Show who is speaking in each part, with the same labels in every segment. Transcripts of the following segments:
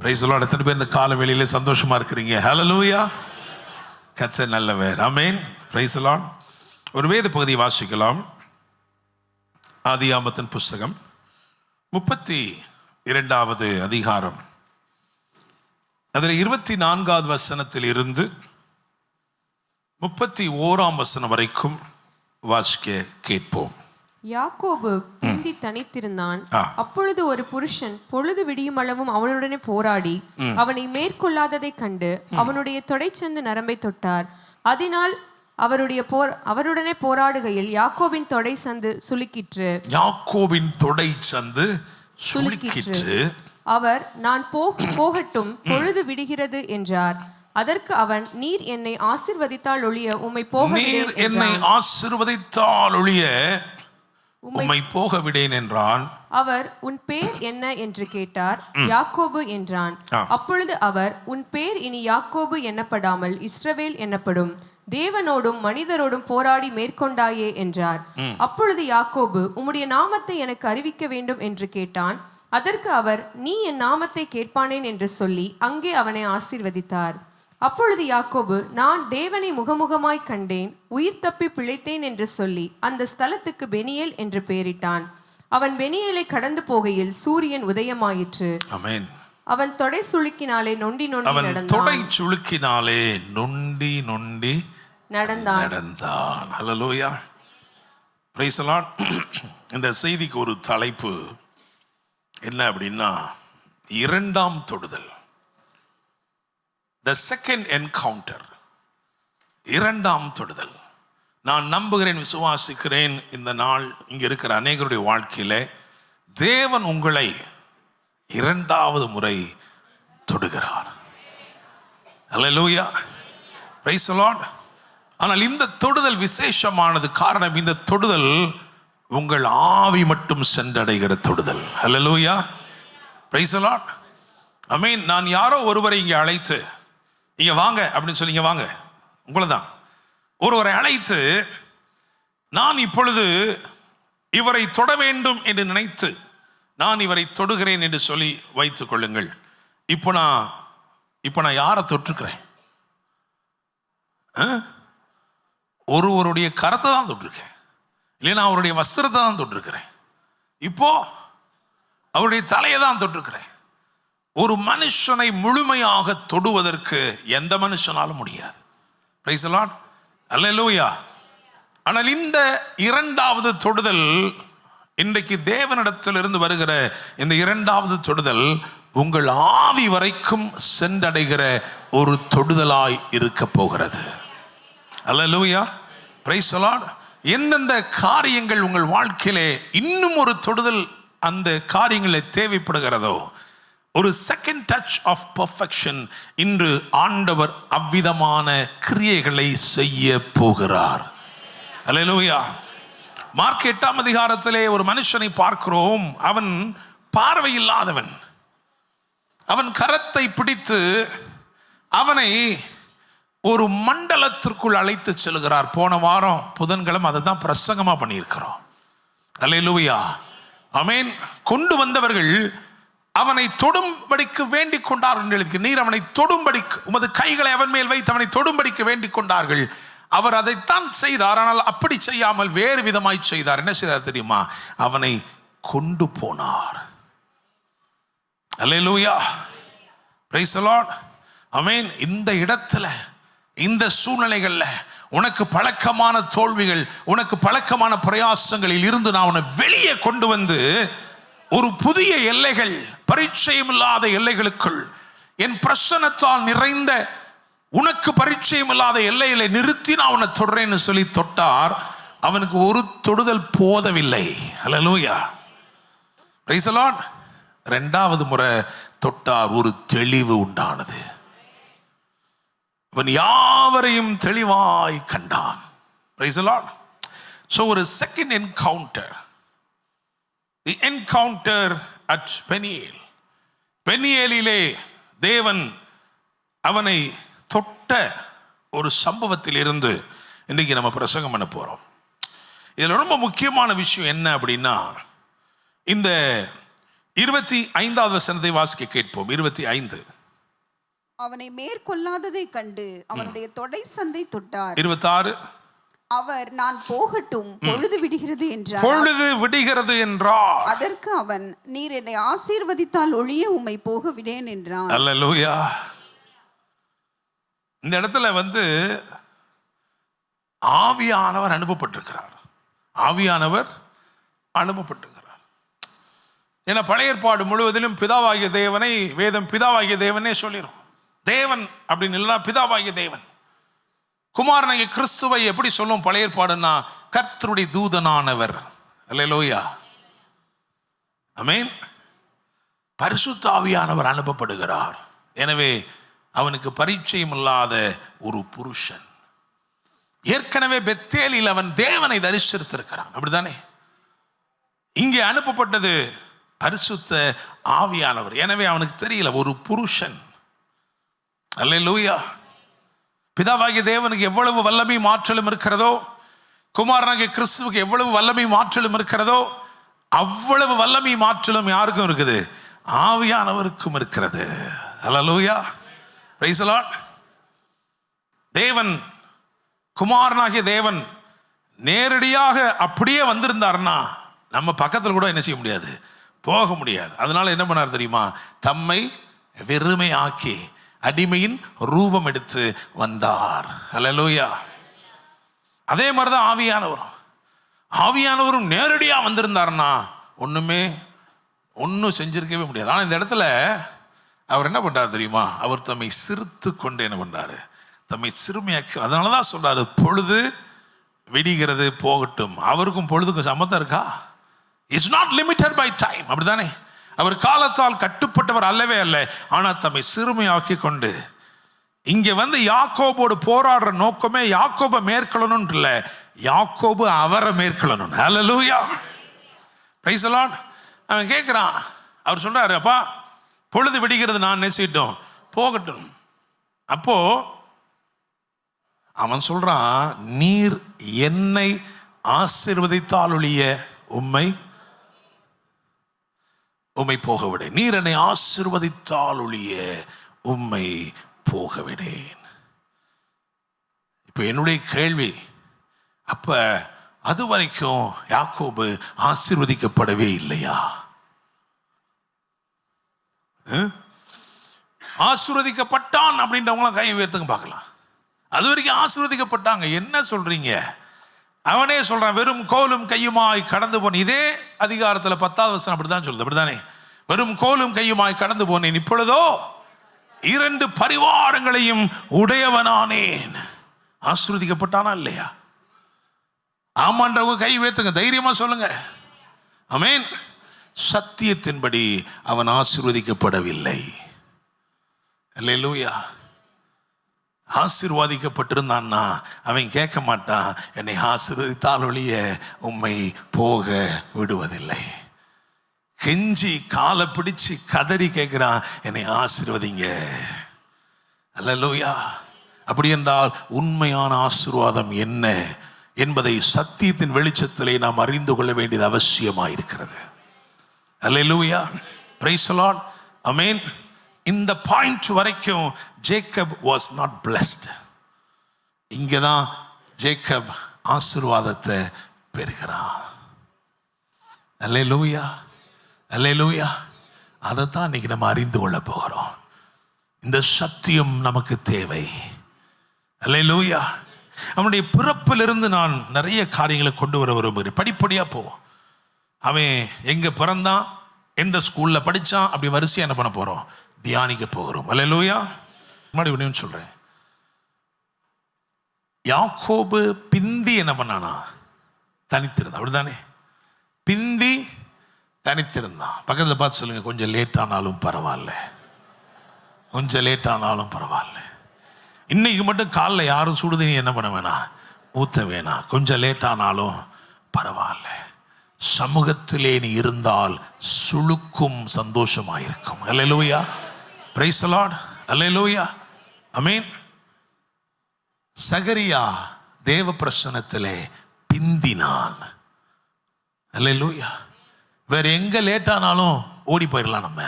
Speaker 1: Price the Lord. எத்தனை பேர் இந்த கால வேளையிலே சந்தோஷமா இருக்கிறீங்க? ஹல்லேலூயா. கர்த்தர் நல்லவர். ஆமென். Praise the Lord. ஒரு வேத பகுதியை வாசிக்கலாம். ஆதியாகமத்தின் புஸ்தகம் 32வது அதிகாரம், அதில் 24வது வசனத்தில் இருந்து 31ஆம் வசனம் வரைக்கும் வாசிக்க கேட்போம்.
Speaker 2: யாக்கோபு பிந்தி தனித்திருந்தான். அப்பொழுது ஒரு புருஷன் பொழுது விடியும் அளவும் அவனுடனே போராடி அவனை மேற்கொள்ளாததை கண்டு அவனுடைய தொடைச்சந்து நரம்பை தொட்டார். அதனால் அவருடனே போராடுகையில் யாக்கோபின் தொடை சந்து சுளுக்கிற்று.
Speaker 1: யாக்கோபின் தொடை சந்து சுளுக்கிற்று.
Speaker 2: அவர், நான் போகட்டும், பொழுது விடுகிறது என்றார். அதற்கு அவன், நீர் என்னை ஆசீர்வதித்தால் ஒழிய உம்மை போக
Speaker 1: விடேன் என்றான்.
Speaker 2: அவர், உன் பேர் என்ன என்று கேட்டார். யாக்கோபு என்றான். அப்பொழுது அவர், உன் பேர் இனி யாக்கோபு எண்ணப்படாமல் இஸ்ரவேல் எண்ணப்படும், தேவனோடும் மனிதரோடும் போராடி மேற்கொண்டாயே என்றார். அப்பொழுது யாக்கோபு, உம்முடைய நாமத்தை எனக்கு அறிவிக்க வேண்டும் என்று கேட்டான். அதற்கு அவர், நீ என் நாமத்தை கேட்பானேன் என்று சொல்லி அங்கே அவனை ஆசீர்வதித்தார். அப்பொழுது யாக்கோபு, நான் தேவனை முகமுகமாய் கண்டேன், உயிர் தப்பி பிழைத்தேன் என்று சொல்லி அந்த ஸ்தலத்துக்கு பெனியேல் என்று பெயரிட்டான். அவன் பெனியேலை கடந்து போகையில் சூரியன் உதயமாயிற்று.
Speaker 1: ஆமென்.
Speaker 2: அவன் தொடை சுளுக்கினாலே நொண்டி நொண்டி நடந்தான்.
Speaker 1: ஹல்லேலூயா. Praise the Lord. இந்த செய்திக்கு ஒரு தலைப்பு என்ன அப்படின்னா, இரண்டாம் தொடுதல். The second encounter. இரண்டாம் தொடுதல். நான் நம்புகிறேன், விசுவாசிக்கிறேன், இந்த நாள் இங்க இருக்கிற அநேகருடைய வாழ்க்கையில தேவன் உங்களை இரண்டாவது முறை தொடுகிறார். ஹல்லேலூயா. Praise the Lord. ஆனால் இந்த தொடுதல் விசேஷமானது. காரணம், இந்த தொடுதல் உங்கள் ஆவி மட்டும் சென்றடைகிற தொடுதல். Hallelujah. Praise the Lord. Amen. நான் யாரோ ஒருவரை இங்கே அழைத்து, இங்க வாங்க அப்படின்னு சொல்லி, இங்க வாங்க, உங்களை தான் ஒருவரை அழைத்து, நான் இப்பொழுது இவரை தொட வேண்டும் என்று நினைத்து நான் இவரை தொடுகிறேன் என்று சொல்லி வைத்துக் கொள்ளுங்கள். இப்போ நான் யாரை தொட்டிருக்கிறேன்? ஒருவருடைய கரத்தை தான் தொட்டிருக்கேன், இல்லைன்னா அவருடைய வஸ்திரத்தை தான் தொட்டிருக்கிறேன், இப்போ அவருடைய தலையை தான் தொட்டிருக்கிறேன். ஒரு மனுஷனை முழுமையாக தொடுவதற்கு எந்த மனுஷனாலும் முடியாது. Praise the Lord. அல்லேலூயா. ஆனால் இந்த இரண்டாவது தொடுதல், இன்றைக்கு தேவனிடத்திலிருந்து வருகிற இந்த இரண்டாவது தொடுதல் உங்கள் ஆவி வரைக்கும் சென்றடைகிற ஒரு தொடுதலாய் இருக்க போகிறது. அல்லேலூயா. Praise the Lord. எந்தெந்த காரியங்கள் உங்கள் வாழ்க்கையிலே இன்னும் ஒரு தொடுதல் அந்த காரியங்களை தேவைப்படுகிறதோ, ஒரு செகண்ட் டச் ஆஃப் பெர்ஃபெக்ஷன், இன்று ஆண்டவர் அவ்விதமான கிரியைகளை செய்ய போகிறார். அல்லேலூயா. மார்க் 8ஆம் அதிகாரத்திலே ஒரு மனுஷனை பார்க்கிறோம். அவன் பார்வையில்லாதவன். அவன் கரத்தை பிடித்து அவனை ஒரு மண்டலத்திற்குள் அழைத்து செல்கிறார். போன வாரம் புதன்கிழமை அதை தான் பிரசங்கமா பண்ணியிருக்கிறோம். அல்லேலூயா. ஆமென். கொண்டு வந்தவர்கள் அவனை தொடும்படிக்கு வேண்டிக் கொண்டார் என்று எழுதி, நீர் அவனை தொடும்படிக்கு உமது கைகளை அவன் மேல் வைத்து அவனை தொடும்படிக்கு வேண்டிக் கொண்டார்கள். அவர் அதைத்தான் செய்தார். ஆனால் அப்படி செய்யாமல் வேறு விதமாய் செய்தார். என்ன செய்தார் தெரியுமா? அவனை கொண்டு போனார். Hallelujah. Praise the Lord. Amen. இந்த இடத்துல, இந்த சூழ்நிலைகள்ல உனக்கு பழக்கமான தோல்விகள், உனக்கு பழக்கமான பிரயாசங்களில் இருந்து நான் உன்னை வெளியே கொண்டு வந்து ஒரு புதிய எல்லைகள், பரிச்சயம் இல்லாத எல்லைகளுக்குள், என் பிரசன்னத்தால் நிறைந்த உனக்கு பரிச்சயம் இல்லாத எல்லையில நிறுத்தி நான் உன்னை தொடுறேன்னு சொல்லி தொட்டார். அவனுக்கு ஒரு தொடுதல் போதவில்லை. ஹல்லேலூயா. Praise the Lord. இரண்டாவது முறை தொட்டார். ஒரு தெளிவு உண்டானது. அவன் யாவரையும் தெளிவாய் கண்டான். Price the Lord. சோ ஒரு second encounter. The encounter at Peniel. பெனியேலிலே தேவன் அவனை தொட்ட ஒரு சம்பவத்தில் இருந்து இன்னைக்கு நம்ம பிரசங்கம் பண்ண போறோம். இதுல ரொம்ப முக்கியமான விஷயம் என்ன அப்படின்னா, இந்த 25வது வசனத்தை வாசிக்க கேட்போம். 25.
Speaker 3: அவனை மேற்கொள்ளாததை கண்டு அவனுடைய தொடை சந்தை தொட்டார்.
Speaker 1: 26.
Speaker 3: அவர் நான் போகட்டும், பொழுது விடுகிறது என்றார்.
Speaker 1: பொழுது விடுகிறது என்றார்.
Speaker 3: அதற்கு அவன், நீர் என்னை ஆசீர்வதித்தால் ஒழிய உம்மை போக விடேன் என்றான்.
Speaker 1: அல்லேலூயா. இந்த இடத்துல ஆவியானவர் அனுப்பப்பட்டிருக்கிறார். ஆவியானவர் அனுப்பப்பட்டிருக்கிறார். ஏன்னா பழைய ஏற்பாடு முழுவதிலும் பிதாவாகிய தேவனை வேதம் பிதாவாகிய தேவனே சொல்லிடும். தேவன் அப்படின்னு இல்லைன்னா பிதாவாகிய தேவன். குமாரனாகிய கிறிஸ்துவை எப்படி சொல்லும் பழைய ஏற்பாடுன்னா கர்த்தருடைய தூதனானவர். அல்லேலூயா. ஆமென். பரிசுத்த ஆவியானவர் அனுப்பப்படுகிறார். எனவே அவனுக்கு பரிச்சயம் இல்லாத ஒரு புருஷன். ஏற்கனவே பெத்தேலில் அவன் தேவனை தரிசித்திருக்கிறான். அப்படித்தானே? இங்கே அனுப்பப்பட்டது பரிசுத்த ஆவியானவர். எனவே அவனுக்கு தெரியல ஒரு புருஷன். அல்லேலூயா. பிதாவாகிய தேவனுக்கு எவ்வளவு வல்லமை மாற்றலும் இருக்கிறதோ, குமாரனாகிய கிறிஸ்துவுக்கு எவ்வளவு வல்லமை மாற்றலும் இருக்கிறதோ, அவ்வளவு வல்லமை மாற்றலும் யாருக்கும் இருக்குது? ஆவியானவருக்கும் இருக்கிறது. அல்லேலூயா. Praise the Lord. தேவன், குமாரனாகிய தேவன் நேரடியாக அப்படியே வந்திருந்தார்னா நம்ம பக்கத்தில் கூட என்ன செய்ய முடியாது, போக முடியாது. அதனால என்ன பண்ணார் தெரியுமா? தம்மை வெறுமையாக்கி அடிமையின் ரூபம் எடுத்து வந்தார். அல்லேலூயா. அதே மாதிரிதான் ஆவியானவரும் நேரடியா வந்திருந்தார்னா ஒன்றும் செஞ்சிருக்கவே முடியாது. ஆனால் இந்த இடத்துல அவர் என்ன பண்றாரு தெரியுமா? அவர் தம்மை சிறுத்து கொண்டு என்ன பண்றாரு? தம்மை சிறுமையாக்கி. அதனாலதான் சொல்றாரு பொழுது விடுகிறது, போகட்டும். அவருக்கும் பொழுதுக்கும் சம்மந்தம் இருக்கா? It's not limited by time. அப்படித்தானே? அவர் காலத்தால் கட்டுப்பட்டவர் அல்லவே அல்ல. ஆனால் தம்மை சிறுமையாக்கி கொண்டு இங்க யாக்கோபோடு போராடுற நோக்கமே யாக்கோபை மேற்கொள்ளணும் இல்ல, யாக்கோபு அவரை மேற்கொள்ளணும். ஹல்லேலூயா. Praise the Lord. அவன் கேட்கிறான், அவர் சொல்றாரு, அப்பா பொழுது விடுகிறது, நான் நினைச்சிட்டோம், போகட்டும். அப்போ அவன் சொல்றான், நீர் என்னை ஆசீர்வதித்தால் ஒழிய உம்மை போக விடேன். நீர் என்னை ஆசீர்வதித்தால் ஒழிய உம்மை போக விடேன். இப்ப என்னுடைய கேள்வி, அப்ப அது வரைக்கும் யாக்கோபு ஆசீர்வதிக்கப்படவே இல்லையா? ஆசீர்வதிக்கப்பட்டான் அப்படின்றவங்களாம் கை உயர்த்துங்க பார்க்கலாம். அது வரைக்கும் ஆசீர்வதிக்கப்பட்டாங்க. என்ன சொல்றீங்க? அவனே சொல்றான், வெறும் கோலும் கையுமாய் கடந்து போனேன். இதே அதிகாரத்தில் 10வது வசனம் அப்படிதான் சொல்லுது. அப்படித்தானே? வெறும் கோலும் கையுமாய் கடந்து போனேன், இப்பொழுதோ 2 பரிவாரங்களையும் உடையவனானேன். ஆசீர்வதிக்கப்பட்டானா இல்லையா? ஆமான்றவங்க கை உயர்த்துங்க, தைரியமா சொல்லுங்க. ஆமென். சத்தியத்தின்படி அவன் ஆசீர்வதிக்கப்படவில்லை. அல்லேலூயா. ஆசீர்வாதிக்கப்பட்டிருந்தான்னா அவன் கேட்க மாட்டான், என்னை ஆசீர்வதித்தால் ஒழிய உம்மை போக விடுவதில்லை. கெஞ்சி காலை பிடிச்சு கதறி கேட்கிறான், என்னை ஆசீர்வதிங்க. அல்லேலூயா. அப்படி என்றால் உண்மையான ஆசீர்வாதம் என்ன என்பதை சத்தியத்தின் வெளிச்சத்திலே நாம் அறிந்து கொள்ள வேண்டியது அவசியமாயிருக்கிறது. அல்லேலூயா. Praise the Lord. ஆமென். இந்த பாயிண்ட் வரைக்கும் ஜேக்கப் வாஸ் நாட் பிளஸ்ட். இங்கதான் ஜேக்கப் ஆசீர்வாதத்தை பெறுகிறான். அல்லேலூயா. அல்லேலூயா. அதைத்தான் இன்னைக்கு நம்ம அறிந்து கொள்ள போகிறோம். இந்த சத்தியம் நமக்கு தேவை. அல்லேலூயா. அவனுடைய பிறப்பிலிருந்து நான் நிறைய காரியங்களை கொண்டு வர விரும்புகிறேன். படிப்படியா போவோம். அவன் எங்க பிறந்தான், எந்த ஸ்கூல்ல படிச்சான், அப்படி வரிசையா என்ன பண்ண போறோம்? தியானிக்க போகிறோம். அல்லேலூயா. முன்னாடி ஒண்ணு சொல்றேன். யாக்கோபு பிந்தி என்ன பண்ணானா? தனித்திருந்தான். அப்படிதானே? பிந்தி தனித்திருந்தான். பக்கத்தில் பார்த்து சொல்லுங்க, கொஞ்சம் லேட் ஆனாலும் பரவாயில்ல, கொஞ்சம் லேட் ஆனாலும் பரவாயில்ல. இன்னைக்கு மட்டும் காலில் யாரும் சுடுதண்ணி என்ன பண்ண வேணாம், ஊற்ற வேணாம். கொஞ்சம் லேட் ஆனாலும் பரவாயில்ல. சமூகத்திலே நீ இருந்தால் சுளுக்கும் சந்தோஷமாயிருக்கும். அல்லேலூயா. Praise the Lord. அல்லேலூயா. ஆமென். சகரியா தேவ பிரசன்னத்திலே பிந்தினான். அல்லேலூயா. வேற எங்க லேட் ஆனாலும் ஓடி போயிடலாம் நம்ம.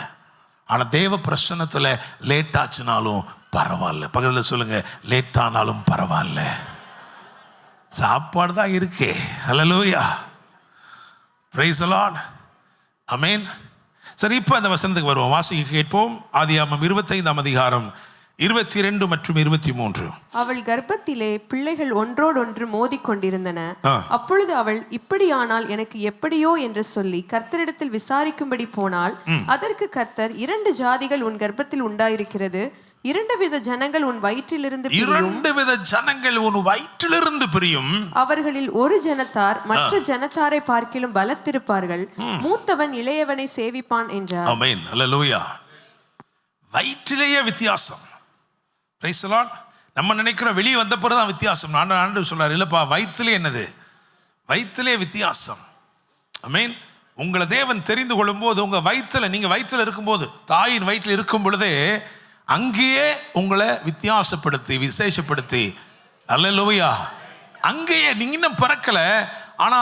Speaker 1: ஆனால் தேவ பிரசன்னத்தில் லேட் ஆச்சுனாலும் பரவாயில்ல. பக்கத்தில் சொல்லுங்க, லேட் ஆனாலும் பரவாயில்ல, சாப்பாடு தான் இருக்கே. ஹல்லேலூயா, பிரைஸ் தி லார்ட், ஆமென். சரி, இப்போ அந்த வசனத்துக்கு வருவோம், வாசிக்க கேட்போம். ஆதியாகமம் 25ஆம் அதிகாரம் 22 மற்றும் 23.
Speaker 2: அவள் கர்ப்பத்திலே பிள்ளைகள் ஒன்றோடொன்று மோதிக்கொண்டிருந்தன. அப்பொழுது அவள், இப்படியானால் எனக்கு எப்படியோ என்று சொல்லி கர்த்தரிடத்தில் விசாரிக்கும்படி போனால், அதற்கு கர்த்தர், 2 ஜாதிகள் உன் கர்ப்பத்தில் உண்டாயிருக்கிறது, 2 வித ஜனங்கள் உன் வயிற்றிலிருந்து பிரியும்.
Speaker 1: 2 வித ஜனங்கள் உன் வயிற்றிலிருந்து பிரியும்.
Speaker 2: அவர்களில் ஒரு ஜனத்தார் மற்ற ஜனத்தாரை பார்க்கிலும் பலத்திருப்பார்கள், மூத்தவன் இளையவனை சேவிப்பான் என்றார்.
Speaker 1: ஆமென், ஹல்லேலூயா. வயிற்றிலேயே வித்தியாசம். Price the Lord. நம்ம நினைக்கிறோம் வெளியே வந்த பிறகு தான் வித்தியாசம். ஆண்டவர் சொல்றாரு, இல்லப்பா, வயிற்றிலே என்னது? வயிற்றிலே வித்தியாசம். ஆமென். உங்களை தேவன் தெரிந்து கொள்ளும் போது, உங்க வயிற்றில், நீங்க வயிற்றில் இருக்கும்போது, தாயின் வயிற்றில் இருக்கும் பொழுதே அங்கேயே உங்களை வித்தியாசப்படுத்தி விசேஷப்படுத்தி, அல்லேலூயா, அங்கேயே நீங்க இன்னும் பிறக்கல, ஆனா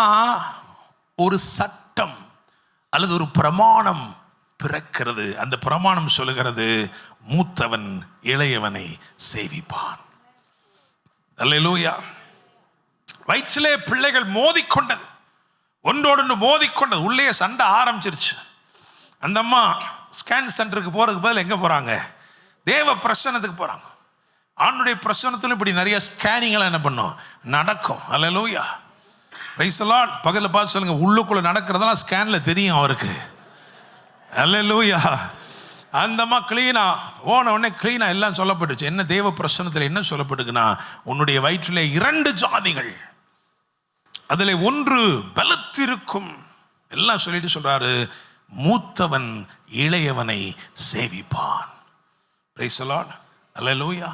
Speaker 1: ஒரு சட்டம் அல்லது ஒரு பிரமாணம் பிறக்கிறது. அந்த பிரமாணம் சொல்லுகிறது, மூத்தவன் இளையவனை சேவிப்பான். அல்லேலூயா. வயிற்றிலே பிள்ளைகள் மோதிக்கொண்டது, ஒன்றோடு மோதிக்கொண்டது, உள்ளே சண்டை ஆரம்பிச்சிருச்சு. அந்த அம்மா ஸ்கேன் சென்டருக்கு போறதுக்கு பதில் எங்க போறாங்க? தேவ பிரசன்னத்துக்கு போறாங்க. ஆண்டுடைய பிரசன்னத்தில் இப்படி நிறைய ஸ்கேனிங்லாம் என்ன பண்ணும், நடக்கும். அல்லேலூயா, பிரைஸ் தி லார்ட். பகல்ல பார்த்து சொல்லுங்க, உள்ளுக்குள்ள நடக்கிறதெல்லாம் ஸ்கேன்ல தெரியும் அவருக்கு. அல்லேலூயா. அந்த அம்மா கிளீனா ஓன உடனே கிளீனா எல்லாம் சொல்லப்பட்டுச்சு. என்ன தேவ பிரசன்னத்தில் என்ன சொல்லப்பட்டுக்குன்னா, உன்னுடைய வயிற்றிலே 2 ஜாதிகள், அதில் ஒன்று பலத்திருக்கும், எல்லாம் சொல்லிட்டு சொல்றாரு, மூத்தவன் இளையவனை சேவிப்பான். பிரைஸ் தி லார்ட், அல்லேலூயா.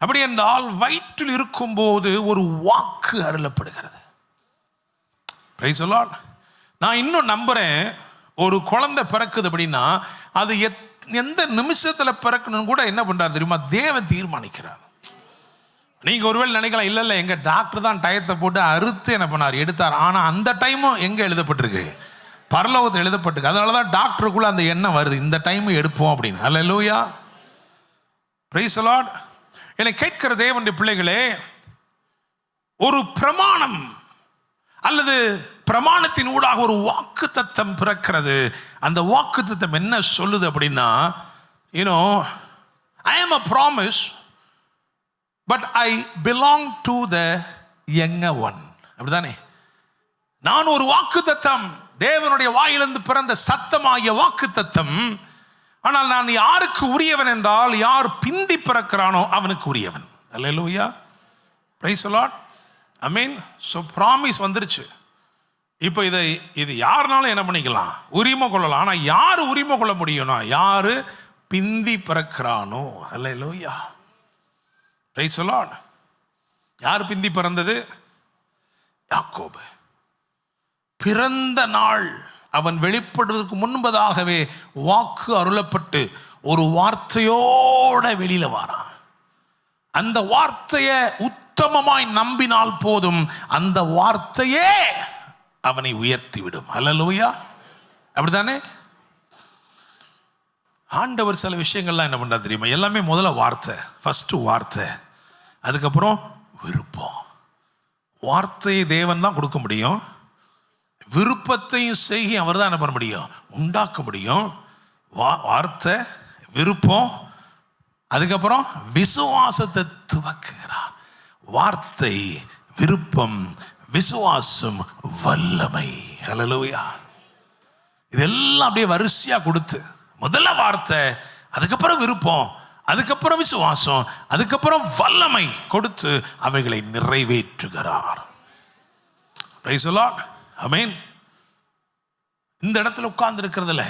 Speaker 1: அப்படி என்றால் வயிற்றில் இருக்கும்போது ஒரு வாக்கு அருளப்படுகிறது. Price the Lord. நான் இன்னும் நம்புறேன், ஒரு குழந்தை பிறக்குது அப்படின்னா அது எந்த நிமிஷத்தில் பிறக்கணும்னு கூட என்ன பண்றாரு தெரியுமா? தேவன் தீர்மானிக்கிறார். நீங்க ஒருவேளை நினைக்கலாம், இல்ல எங்க டாக்டர் தான் டயத்தை போட்டு அறுத்து என்ன பண்ணார், எடுத்தார். ஆனா அந்த டைமும் எங்க எழுதப்பட்டிருக்கு? பரலோகத்தில் எழுதப்பட்டிருக்கு. அதனாலதான் டாக்டருக்குள்ள அந்த எண்ணம் வருது, இந்த டைம் எடுப்போம் அப்படின்னு. அல்லேலூயா, பிரைஸ் தி லார்ட். என்னை கேட்கிற தேவனுடைய பிள்ளைகளே, ஒரு பிரமாணம் அல்லது பிரமாணத்தின் ஊடாக ஒரு வாக்கு தத்தம் பிறக்கிறது. அந்த வாக்கு தத்தம் என்ன சொல்லுது அப்படின்னா, I am a promise but I belong to the younger one. அப்படிதானே? நான் ஒரு வாக்கு தத்தம், தேவனுடைய வாயிலிருந்து பிறந்த சத்தமாகிய வாக்கு தத்தம். ஆனால் நான் யாருக்கு உரியவன் என்றால், யார் பிந்தி பிறக்கிறானோ அவனுக்கு உரியவன். Hallelujah, praise the Lord, amen. So promise வந்துருச்சு. இப்போ இது யாருனாலும் என்ன பண்ணிக்கலாம், உரிமை கொள்ளலாம். ஆனால் யார் உரிமை கொள்ள முடியும்னா, யாரு பிந்தி பிறக்கிறானோ. அல்லேலூயா, பிரைஸ் தி லார்ட். யார் பிந்தி பிறந்தது? யாக்கோபு. பிறந்த நாள் அவன் வெளிப்படுவதற்கு முன்பதாகவே வாக்கு அருளப்பட்டு ஒரு வார்த்தையோட வெளியில வாரான். அந்த வார்த்தையை உத்தமமாய் நம்பினால் போதும், அந்த வார்த்தையே அவனை உயர்த்தி விடும். அல்லேலூயா, அப்படித்தானே? ஆண்டவர் சில விஷயங்கள்லாம் என்ன பண்றாரு தெரியுமா? எல்லாமே முதல்ல வார்த்தை, ஃபர்ஸ்ட் வார்த்தை, அதுக்கப்புறம் விருப்பம். வார்த்தையை தேவன் தான் கொடுக்க முடியும், விருப்பத்தையும் செய்கி அவர் தான் என்ன பண்ண முடியும், உண்டாக்க முடியும். வார்த்தை, விருப்பம், அதுக்கப்புறம் விசுவாசத்தை துவக்குகிறார். வார்த்தை, விருப்பம், விசுவாசம், வல்லமை. ஹல்லேலூயா. இதெல்லாம் அப்படியே வரிசையா கொடுத்து, முதல்ல வார்த்தை, அதுக்கப்புறம் விருப்பம், அதுக்கப்புறம் விசுவாசம், அதுக்கப்புறம் வல்லமை கொடுத்து அவைகளை நிறைவேற்றுகிறார். Price the Lord, amen. இந்த இடத்துல உட்கார்ந்து இருக்கிறதுல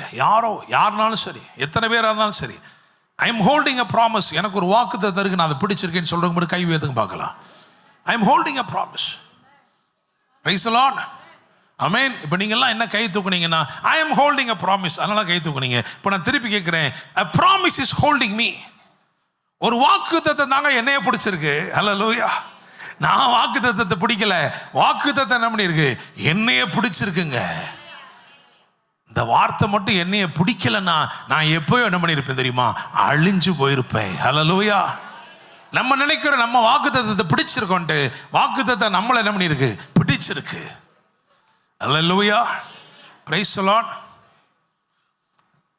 Speaker 1: யாருனாலும் சரி, எத்தனை பேராக இருந்தாலும் சரி, ஐ எம் ஹோல்டிங் அ ப்ராமிஸ். எனக்கு ஒரு வாக்குத்தத்தம் இருக்கு, நான் அதை பிடிச்சிருக்கேன்னு சொல்றவங்க மட்டும் கை உயர்த்துங்க பார்க்கலாம். I am holding a promise. Praise the Lord, amen. இப்போ நீங்கெல்லாம் என்ன கை தூக்குனீங்கன்னா, I am holding a promise, அதனால கை தூக்குனீங்க. இப்போ நான் திருப்பி கேட்கிறேன், a promise is holding me. ஒரு வாக்குத்தத்தம் தாங்க என்னைய பிடிச்சிருக்கு. ஹல்லேலூயா. நான் வாக்குத்தத்தத்தை பிடிக்கல, வாக்குத்தத்தம் என்ன பண்ணிருக்கு, என்னைய பிடிச்சிருக்குங்க. இந்த வார்த்தை மட்டும் என்னைய பிடிக்கலன்னா நான் எப்போ என்ன பண்ணியிருப்பேன் தெரியுமா? அழிஞ்சு போயிருப்பேன். ஹல்லேலூயா. நம்ம நினைக்கிற நம்ம வாக்குத்தத்தத்தை பிடிச்சிருக்கோன்ட்டு வாக்குத்தத்தம் நம்மளை என்ன பண்ணியிருக்கு? பிடிச்சிருக்கு. ஹல்லேலூயா. Praise the Lord.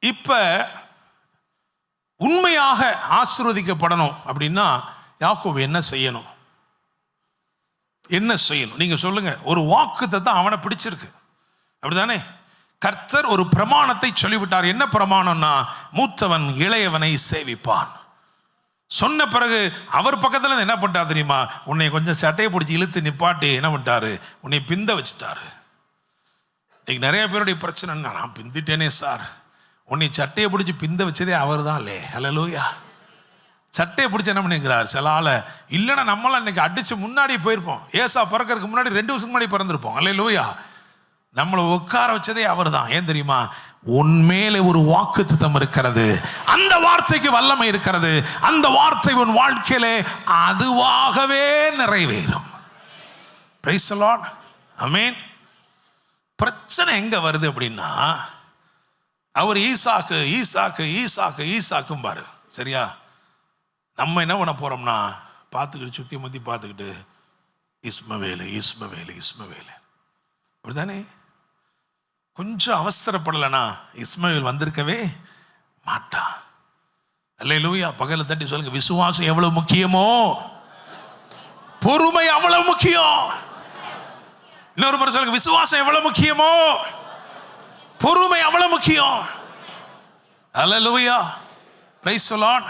Speaker 1: இப்ப உண்மையாக ஆசீர்வதிக்கப்படணும் அப்படின்னா யாக்கோபு என்ன செய்யணும்? என்ன செய்யணும் நீங்க சொல்லுங்க. ஒரு வாக்குத்தத்தம் அவனை பிடிச்சிருக்கு, அப்படிதானே? கர்த்தர் ஒரு பிரமாணத்தை சொல்லிவிட்டார். என்ன பிரமாணம்னா, மூத்தவன் இளையவனை சேவிப்பான். சொன்ன பிறகு அவர் பக்கத்துல என்ன பண்ணிட்டார் தெரியுமா? உன்னை கொஞ்சம் சட்டையை பிடிச்சி இழுத்து நிப்பாட்டி என்ன பண்ணிட்டாரு? உன்னை பிந்த வச்சுட்டாரு. இன்னைக்கு நிறைய பேருடைய பிரச்சனை, நான் பிந்திட்டேனே சார். உன்னை சட்டையை பிடிச்சி பிந்த வச்சதே அவர் தான் இல்லே. ஹல்லேலூயா. சட்டையை பிடிச்சி என்ன பண்ணிக்கிறார்? சில ஆளை இல்லைன்னா நம்மளாம் இன்னைக்கு அடிச்சு முன்னாடி போயிருப்போம். ஏசா பிறக்கிறதுக்கு முன்னாடி 2 வருஷத்துக்கு முன்னாடி பிறந்திருப்போம். ஹல்லேலூயா. நம்மளை உட்கார வச்சதே அவர் தான். ஏன் தெரியுமா? உன்மேலே ஒரு வாக்குத்தத்தம் இருக்கிறது, அந்த வார்த்தைக்கு வல்லமை இருக்கிறது, அந்த வார்த்தை உன் வாழ்க்கையிலே அதுவாகவே நிறைவேறும். Praise the Lord. ஆமென். பிரச்சனை எங்க வருது அப்படின்னா, அவர் ஈசாக்கு ஈசாக்கு ஈசாக்கு ஈசாக்கும் பாரு, சரியா? நம்ம என்ன பண்ண போறோம்னா, பார்த்துக்கிட்டு சுத்தி முத்தி பார்த்துக்கிட்டு இஸ்மவேலு இஸ்மவேலு இஸ்மவேலு, அப்படிதானே? கொஞ்சம் அவசரப்படலைன்னா இஸ்மவேல் வந்திருக்கவே மாட்டான். அல்லேலூயா. பகல தட்டி சொல்லுங்க, விசுவாசம் எவ்வளவு முக்கியமோ பொறுமை அவ்வளவு முக்கியம். இன்னொரு முறை சொல்லுங்க, விசுவாசம் எவ்வளவு முக்கியமோ பொறுமை அவ்வளவு முக்கியம். அல்லேலூயா. Praise the Lord.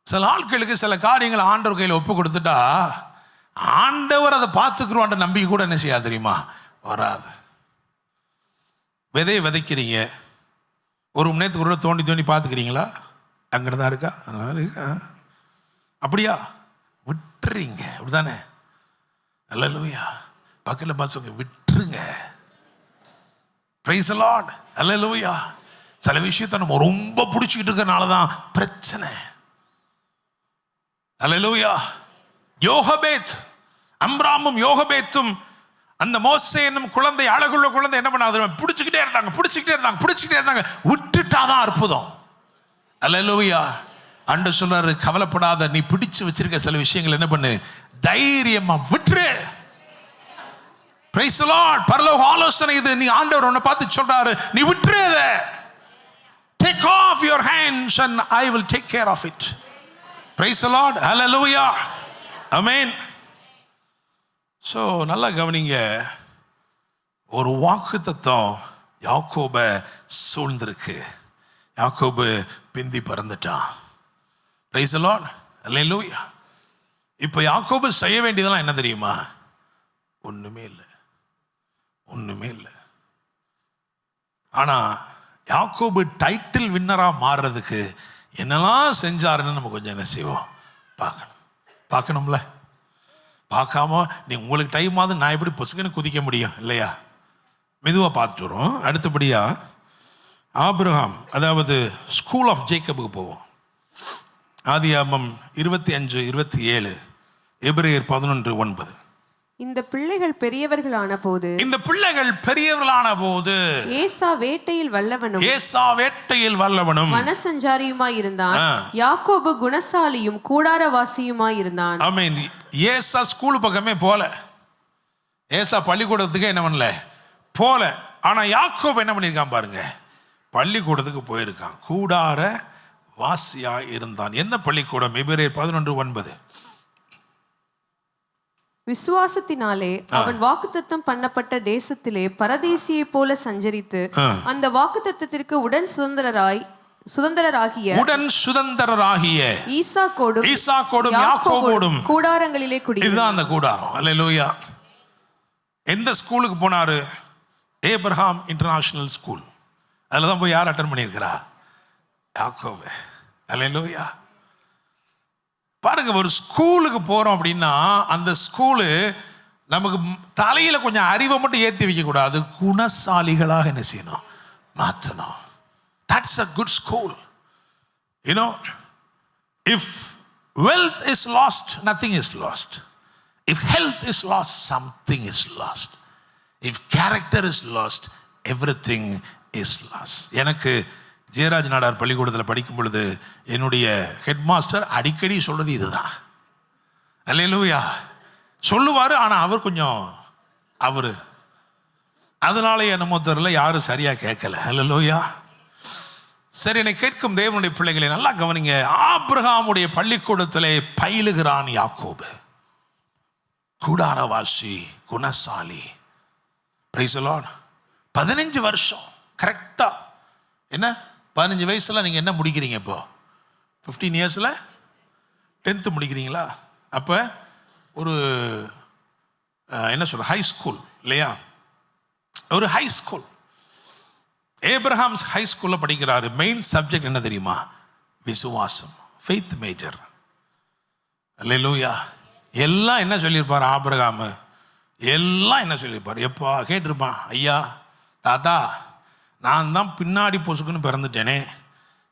Speaker 1: சில ஆட்களுக்கு சில காரியங்களை ஆண்டவர் கையில் ஒப்பு கொடுத்துட்டா ஆண்டவர் அதை பார்த்துக்குருவான்ற நம்பிக்கை கூட என்ன செய்யாது தெரியுமா? வராது. விதையை விதைக்கிறீங்க, ஒரு மணி நேரத்துக்கு ஒரு தோண்டி தோண்டி பார்த்துக்கிறீங்களா? அங்கே தான் இருக்கா, இருக்கா, அப்படியா? விட்டுறீங்க, அப்படிதானே? அல்லேலூயா. பக்கத்தில் பார்த்து விட்டுருங்க. Praise the Lord. அல்லேலூயா. சில விஷயத்தை நம்ம ரொம்ப பிடிச்சிக்கிட்டு இருக்கிறனால தான் பிரச்சனை. அல்லேலூயா. யோகபேத், அம்ராமும் யோகபேத்தும் அந்த மோசே என்னும் குழந்தை, அழகுள்ள குழந்தை என்ன பண்ணாது? பிடிச்சிக்கிட்டே இருந்தாங்க. விட்டுட்டாதான் அற்புதம். அல்லேலூயா. ஆண்டவர் சொல்றாரு, கவலைப்படாத, நீ பிடிச்சு வச்சிருக்க சில விஷயங்கள் என்ன பண்ணு? தைரியமா விட்டுரு. Price the Lord. பரலோக ஆலோசனை இது. நீ ஆண்டவர் உன்னை பார்த்து சொல்றாரு, நீ விட்டுரு. Take off your hands and I will take care of it. Praise the Lord. Hallelujah. Amen. So நல்லா கவனிங்க. ஒரு வாக்குத்தத்தம் யாக்கோபை சூழ்ந்திருக்கு. யாக்கோபு பிந்தி பறந்துட்டான். Praise the Lord. Hallelujah. இப்போ யாக்கோபு செய்ய வேண்டியதெல்லாம் என்ன தெரியுமா? ஒண்ணுமே இல்லை. ஆனா யாக்கோபு டைட்டில் வின்னரா மாறுறதுக்கு என்னெல்லாம் செஞ்சாருன்னு நம்ம கொஞ்சம் என்ன செய்வோம்? பார்க்கணும்ல. பார்க்காம நீ உங்களுக்கு டைம் ஆகுது, நான் எப்படி பொசுக்குன்னு குதிக்க முடியும் இல்லையா? மெதுவாக பார்த்துட்டு வரும். அடுத்தபடியா ஆபிரகாம், அதாவது ஸ்கூல் ஆஃப் ஜேக்கபுக்கு போவோம். ஆதியாகமம் 25:27, எபிரேயர் 11:9.
Speaker 2: இந்த பிள்ளைகள் பெரியவர்களான போது ஏசா வேட்டையில் வல்லவனும் வனசஞ்சாரியுமாய் இருந்தான். யாக்கோபு குணசாலியும் கூடாரவாசியுமாய் இருந்தான்.
Speaker 1: ஆமென். ஏசா ஸ்கூல் பக்கமே போல, ஏசா பள்ளிக்கூடத்துக்கு என்ன பண்ணல போல. ஆனா யாக்கோபு என்ன பண்ணியிருக்கான் பாருங்க, பள்ளிக்கூடத்துக்கு போயிருக்கான். கூடார வாசியா இருந்தான். என்ன பள்ளிக்கூடம்? எபிரேயர் 11:9.
Speaker 2: விசுவாசத்தினாலே அவன் வாக்குத்தத்தம் பண்ணப்பட்ட தேசத்திலே பரதேசியை போல சஞ்சரித்து அந்த வாக்குத்தத்தத்திற்கு உடன் சுதந்திரராகிய ஈசாக்கோடும் யாக்கோபோடும் கூடாரங்களிலே குடியிருந்தான்.
Speaker 1: இதுதான் அந்த கூடாரம். அல்லேலூயா. எந்த ஸ்கூலுக்கு போனாரு? Abraham international school. அதில் தான் போய் யார் அட்டெண்ட் பண்ணியிருக்கிறா? யாக்கோபு. அல்லேலூயா. பாருங்க, ஒரு ஸ்கூலுக்கு போறோம் அப்படின்னா அந்த ஸ்கூலு நமக்கு தலையில கொஞ்சம் அறிவை மட்டும் ஏற்றி வைக்க கூடாது, குணசாலிகளாக என்ன செய்யணும்? மாற்றணும். That's a good school. You know, if wealth is lost, nothing is lost. If health is lost, something is lost. If character is lost, everything is lost. எனக்கு ஜெயராஜ் நாடார் பள்ளிக்கூடத்தில் படிக்கும் பொழுது என்னுடைய ஹெட் மாஸ்டர் அடிக்கடி சொல்றது இதுதான். அல்லேலூயா சொல்லுவார். ஆனால் அவர் கொஞ்சம் அதனால என்னமோ தெரியல யாரும் சரியா கேட்கல. அல்லேலூயா. சரி, என்னை கேட்கும் தேவனுடைய பிள்ளைகளை நல்லா கவனிங்க. ஆபிரகாமுடைய பள்ளிக்கூடத்திலே பயிலுகிறான் யாக்கோபு. கூடாரவாசி, குணசாலி. Price the Lord. 15 வருஷம் கரெக்டா. என்ன 15 வயசுல நீங்க என்ன முடிக்கிறீங்க? இப்போ 15 இயர்ஸ்ல 10th முடிக்கிறீங்களா? அப்போ ஒரு என்ன சொல்ற ஹை ஸ்கூல் இல்லையா? ஒரு ஹை ஸ்கூல், ஏப்ரஹாம்ஸ் ஹை ஸ்கூலில் படிக்கிறாரு. மெயின் சப்ஜெக்ட் என்ன தெரியுமா? விசுவாசம், ஃபெய்த் மேஜர். அல்லேலூயா. எல்லாம் என்ன சொல்லியிருப்பார் ஆபிரகாம்? எல்லாம் என்ன சொல்லியிருப்பார்? எப்போ கேட்டிருப்பான், ஐயா தாத்தா நான் தான் பின்னாடி பொசுக்குன்னு பிறந்துட்டேனே,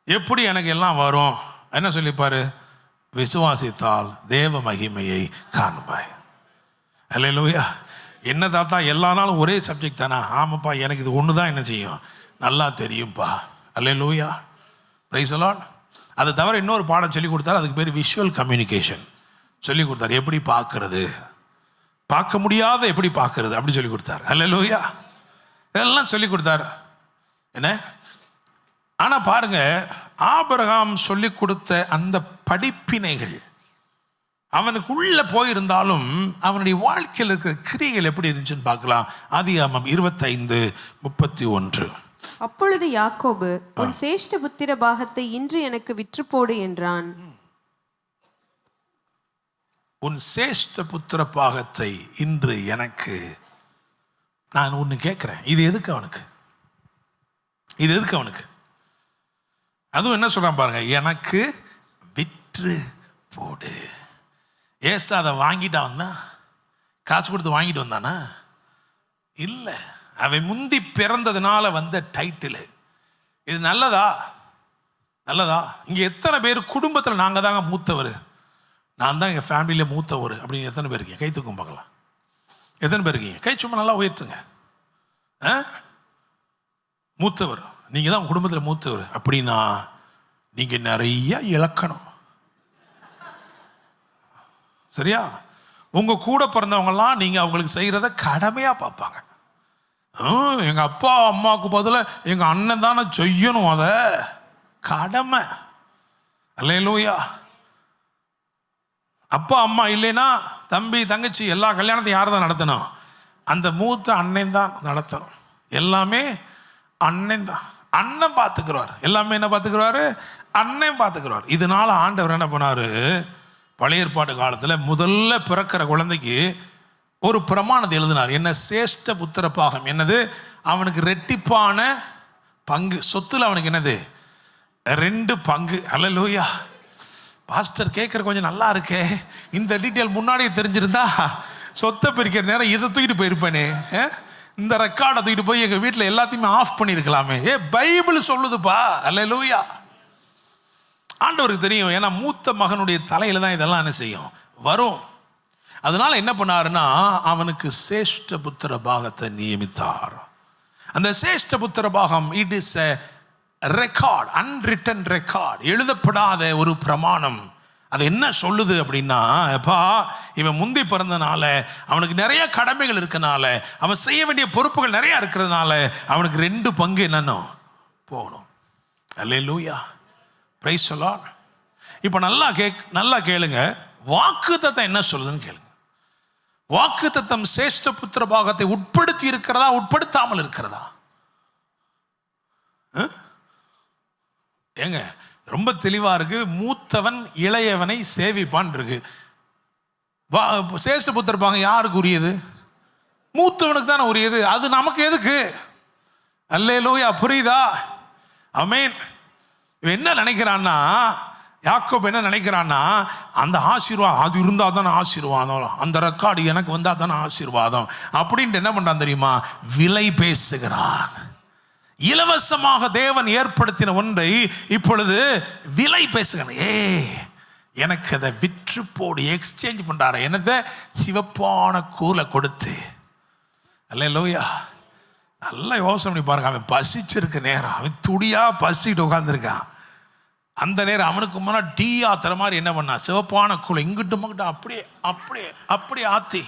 Speaker 1: எப்படி எனக்கு எல்லாம் வரும்? என்ன சொல்லியிருப்பார்? விசுவாசித்தால் தேவ மகிமையை காண்பாய். அல்லேலூயா. என்ன தாத்தா எல்லா நாளும் ஒரே சப்ஜெக்ட் தானா? ஆமாப்பா, எனக்கு இது ஒன்று தான் என்ன செய்யும், நல்லா தெரியும்ப்பா. அல்லேலூயா. Praise the Lord. அதை தவிர இன்னொரு பாடம் சொல்லி கொடுத்தாரு. அதுக்கு பேர் விஷுவல் கம்யூனிகேஷன் சொல்லி கொடுத்தாரு. எப்படி பார்க்கறது, பார்க்க முடியாத எப்படி பார்க்கறது அப்படி சொல்லி கொடுத்தாரு. அல்லேலூயா. இதெல்லாம் சொல்லி கொடுத்தாரு. என்ன ஆனால் பாருங்க, ஆபிரகாம் சொல்லி கொடுத்த அந்த படிப்பினைகள் அவனுக்கு உள்ள போயிருந்தாலும் அவனுடைய வாழ்க்கையில் இருக்கிற கிரியைகள் எப்படி இருந்துச்சுன்னு பார்க்கலாம். ஆதியாகமம் 25:31.
Speaker 2: அப்பொழுது யாக்கோபு, உன் சேஷ்ட புத்திர பாகத்தை இன்று எனக்கு விற்று போடு என்றான்.
Speaker 1: உன் சேஷ்ட புத்திர பாகத்தை இன்று எனக்கு. நான் ஒன்று கேட்குறேன், இது எதுக்கு அவனுக்கு? இது எதுக்கு அவனுக்கு? அதுவும் என்ன சொல்றான் பாருங்க, எனக்கு விற்று போடு. ஏசா அதை வாங்கிட்டு வந்தான், காசு கொடுத்து வாங்கிட்டு வந்தானா? இல்லை, அவன் முந்தி பிறந்ததுனால வந்த டைட்டில். இது நல்லதா? நல்லதா? இங்கே எத்தனை பேர் குடும்பத்தில் நாங்கள் தாங்க மூத்தவர், நான் தான் எங்கள் ஃபேமிலியில் மூத்தவர் அப்படின்னு எத்தனை பேர் இருக்கீங்க? கை தூக்கம் பார்க்கலாம். எத்தனை பேர் இருக்கீங்க? கை சும்மா நல்லா உயர்த்துங்க. மூத்தவர் நீங்கள் தான் உங்கள் குடும்பத்தில் மூத்தவர் அப்படின்னா நீங்கள் நிறைய இழக்கணும். சரியா? உங்கள் கூட பிறந்தவங்கலாம் நீங்கள் அவங்களுக்கு செய்கிறத கடமையாக பார்ப்பாங்க. எங்கள் அப்பா அம்மாவுக்கு பதிலாக எங்கள் அண்ணன் தானே செய்யணும், அதை கடமை. அல்லேலூயா. அப்பா அம்மா இல்லைன்னா தம்பி தங்கச்சி எல்லா கல்யாணத்தையும் யார் தான் நடத்தணும்? அந்த மூத்த அண்ணன் தான் நடத்தணும். எல்லாமே அண்ணன் தான். அண்ணன் பார்த்துக்கிறார். எல்லாமே என்ன பார்த்துக்கிறாரு? அண்ணன் பார்த்துக்கிறார். இதனால ஆண்டவர் என்ன பண்ணாரு? பழைய ஏற்பாடு காலத்தில் முதல்ல பிறக்கிற குழந்தைக்கு ஒரு பிரமாணத்தை எழுதினார். என்ன? சேஷ்ட புத்திர பாகம். என்னது? அவனுக்கு ரெட்டிப்பான பங்கு. சொத்துல அவனுக்கு என்னது? 2 பங்கு. அல்லேலூயா. பாஸ்டர் கேட்குற கொஞ்சம் நல்லா இருக்கே, இந்த டீட்டெயில் முன்னாடியே தெரிஞ்சிருந்தா சொத்தை பிரிக்கிற நேரம் இதை தூக்கிட்டு போயிருப்பேனே, இந்த ரெக்கார்டை தூக்கிட்டு போய் எங்கள் வீட்டில் எல்லாத்தையுமே ஆஃப் பண்ணியிருக்கலாமே. பைபிள் சொல்லுதுப்பா. அல்லேலூயா. ஆண்டவருக்கு தெரியும். ஏன்னா மூத்த மகனுடைய தலையில தான் இதெல்லாம் என்ன செய்யும், வரும். அதனால என்ன பண்ணாருன்னா அவனுக்கு சேஷ்ட புத்திர பாகத்தை நியமித்தார். அந்த சேஷ்ட புத்திர பாகம் it is a record, unwritten record, எழுதப்படாத ஒரு பிரமாணம். அது என்ன சொல்லுது அப்படின்னா, எப்பா இவன் முந்தி பிறந்தனால அவனுக்கு நிறைய கடமைகள் இருக்கனால, அவன் செய்ய வேண்டிய பொறுப்புகள் நிறைய இருக்கிறதுனால அவனுக்கு 2 பங்கு என்னன்னு போகணும். அல்லேலூயா. Praise the Lord. இப்போ நல்லா கேளுங்க. வாக்குத்தத்தம் என்ன சொல்லுதுன்னு கேளுங்க. வாக்குத்தத்தம் சேஷ்ட புத்திர பாகத்தை உட்படுத்தி இருக்கிறதா, உட்படுத்தாமல் இருக்கிறதா? ஏங்க ரொம்ப தெளிவா இருக்கு. மூத்தவன் இளையவனை சேவிப்பான் இருக்கு. சேஷ்ட புத்திர பாகம் யாருக்கு உரியது? மூத்தவனுக்கு தானே உரியது. அது நமக்கு எதுக்கு? அல்லேலூயா. புரியுதா? ஆமென். இவன் என்ன நினைக்கிறான்னா, யாக்கோபு என்ன நினைக்கிறான்னா, அந்த ஆசீர்வாதம் அது இருந்தால் தானே ஆசீர்வாதம், அந்த ரெக்கார்டு எனக்கு வந்தால் தானே ஆசீர்வாதம் அப்படின்ட்டு என்ன பண்ணுறான் தெரியுமா? விலை பேசுகிறான். இலவசமாக தேவன் ஏற்படுத்தின ஒன்றை இப்பொழுது விலை பேசுகிறான். எனக்கு அதை விற்று போடு, எக்ஸ்சேஞ்ச் பண்றாரு. என்னதை? சிவப்பான கூலை கொடுத்து. அல்லேலூயா. நல்லா யோசனை பண்ணி பாருங்க. அவன் பசிச்சிருக்க நேரம், அவன் துடியா பசிட்டு உட்காந்துருக்கான். அந்த நேரம் அவனுக்கு முன்னாடி டீ ஆத்துற மாதிரி என்ன பண்ணா, சிவப்பான கூழ் இங்கிட்டு மங்கிட்ட அப்படியே அப்படியே அப்படியே ஆத்தி.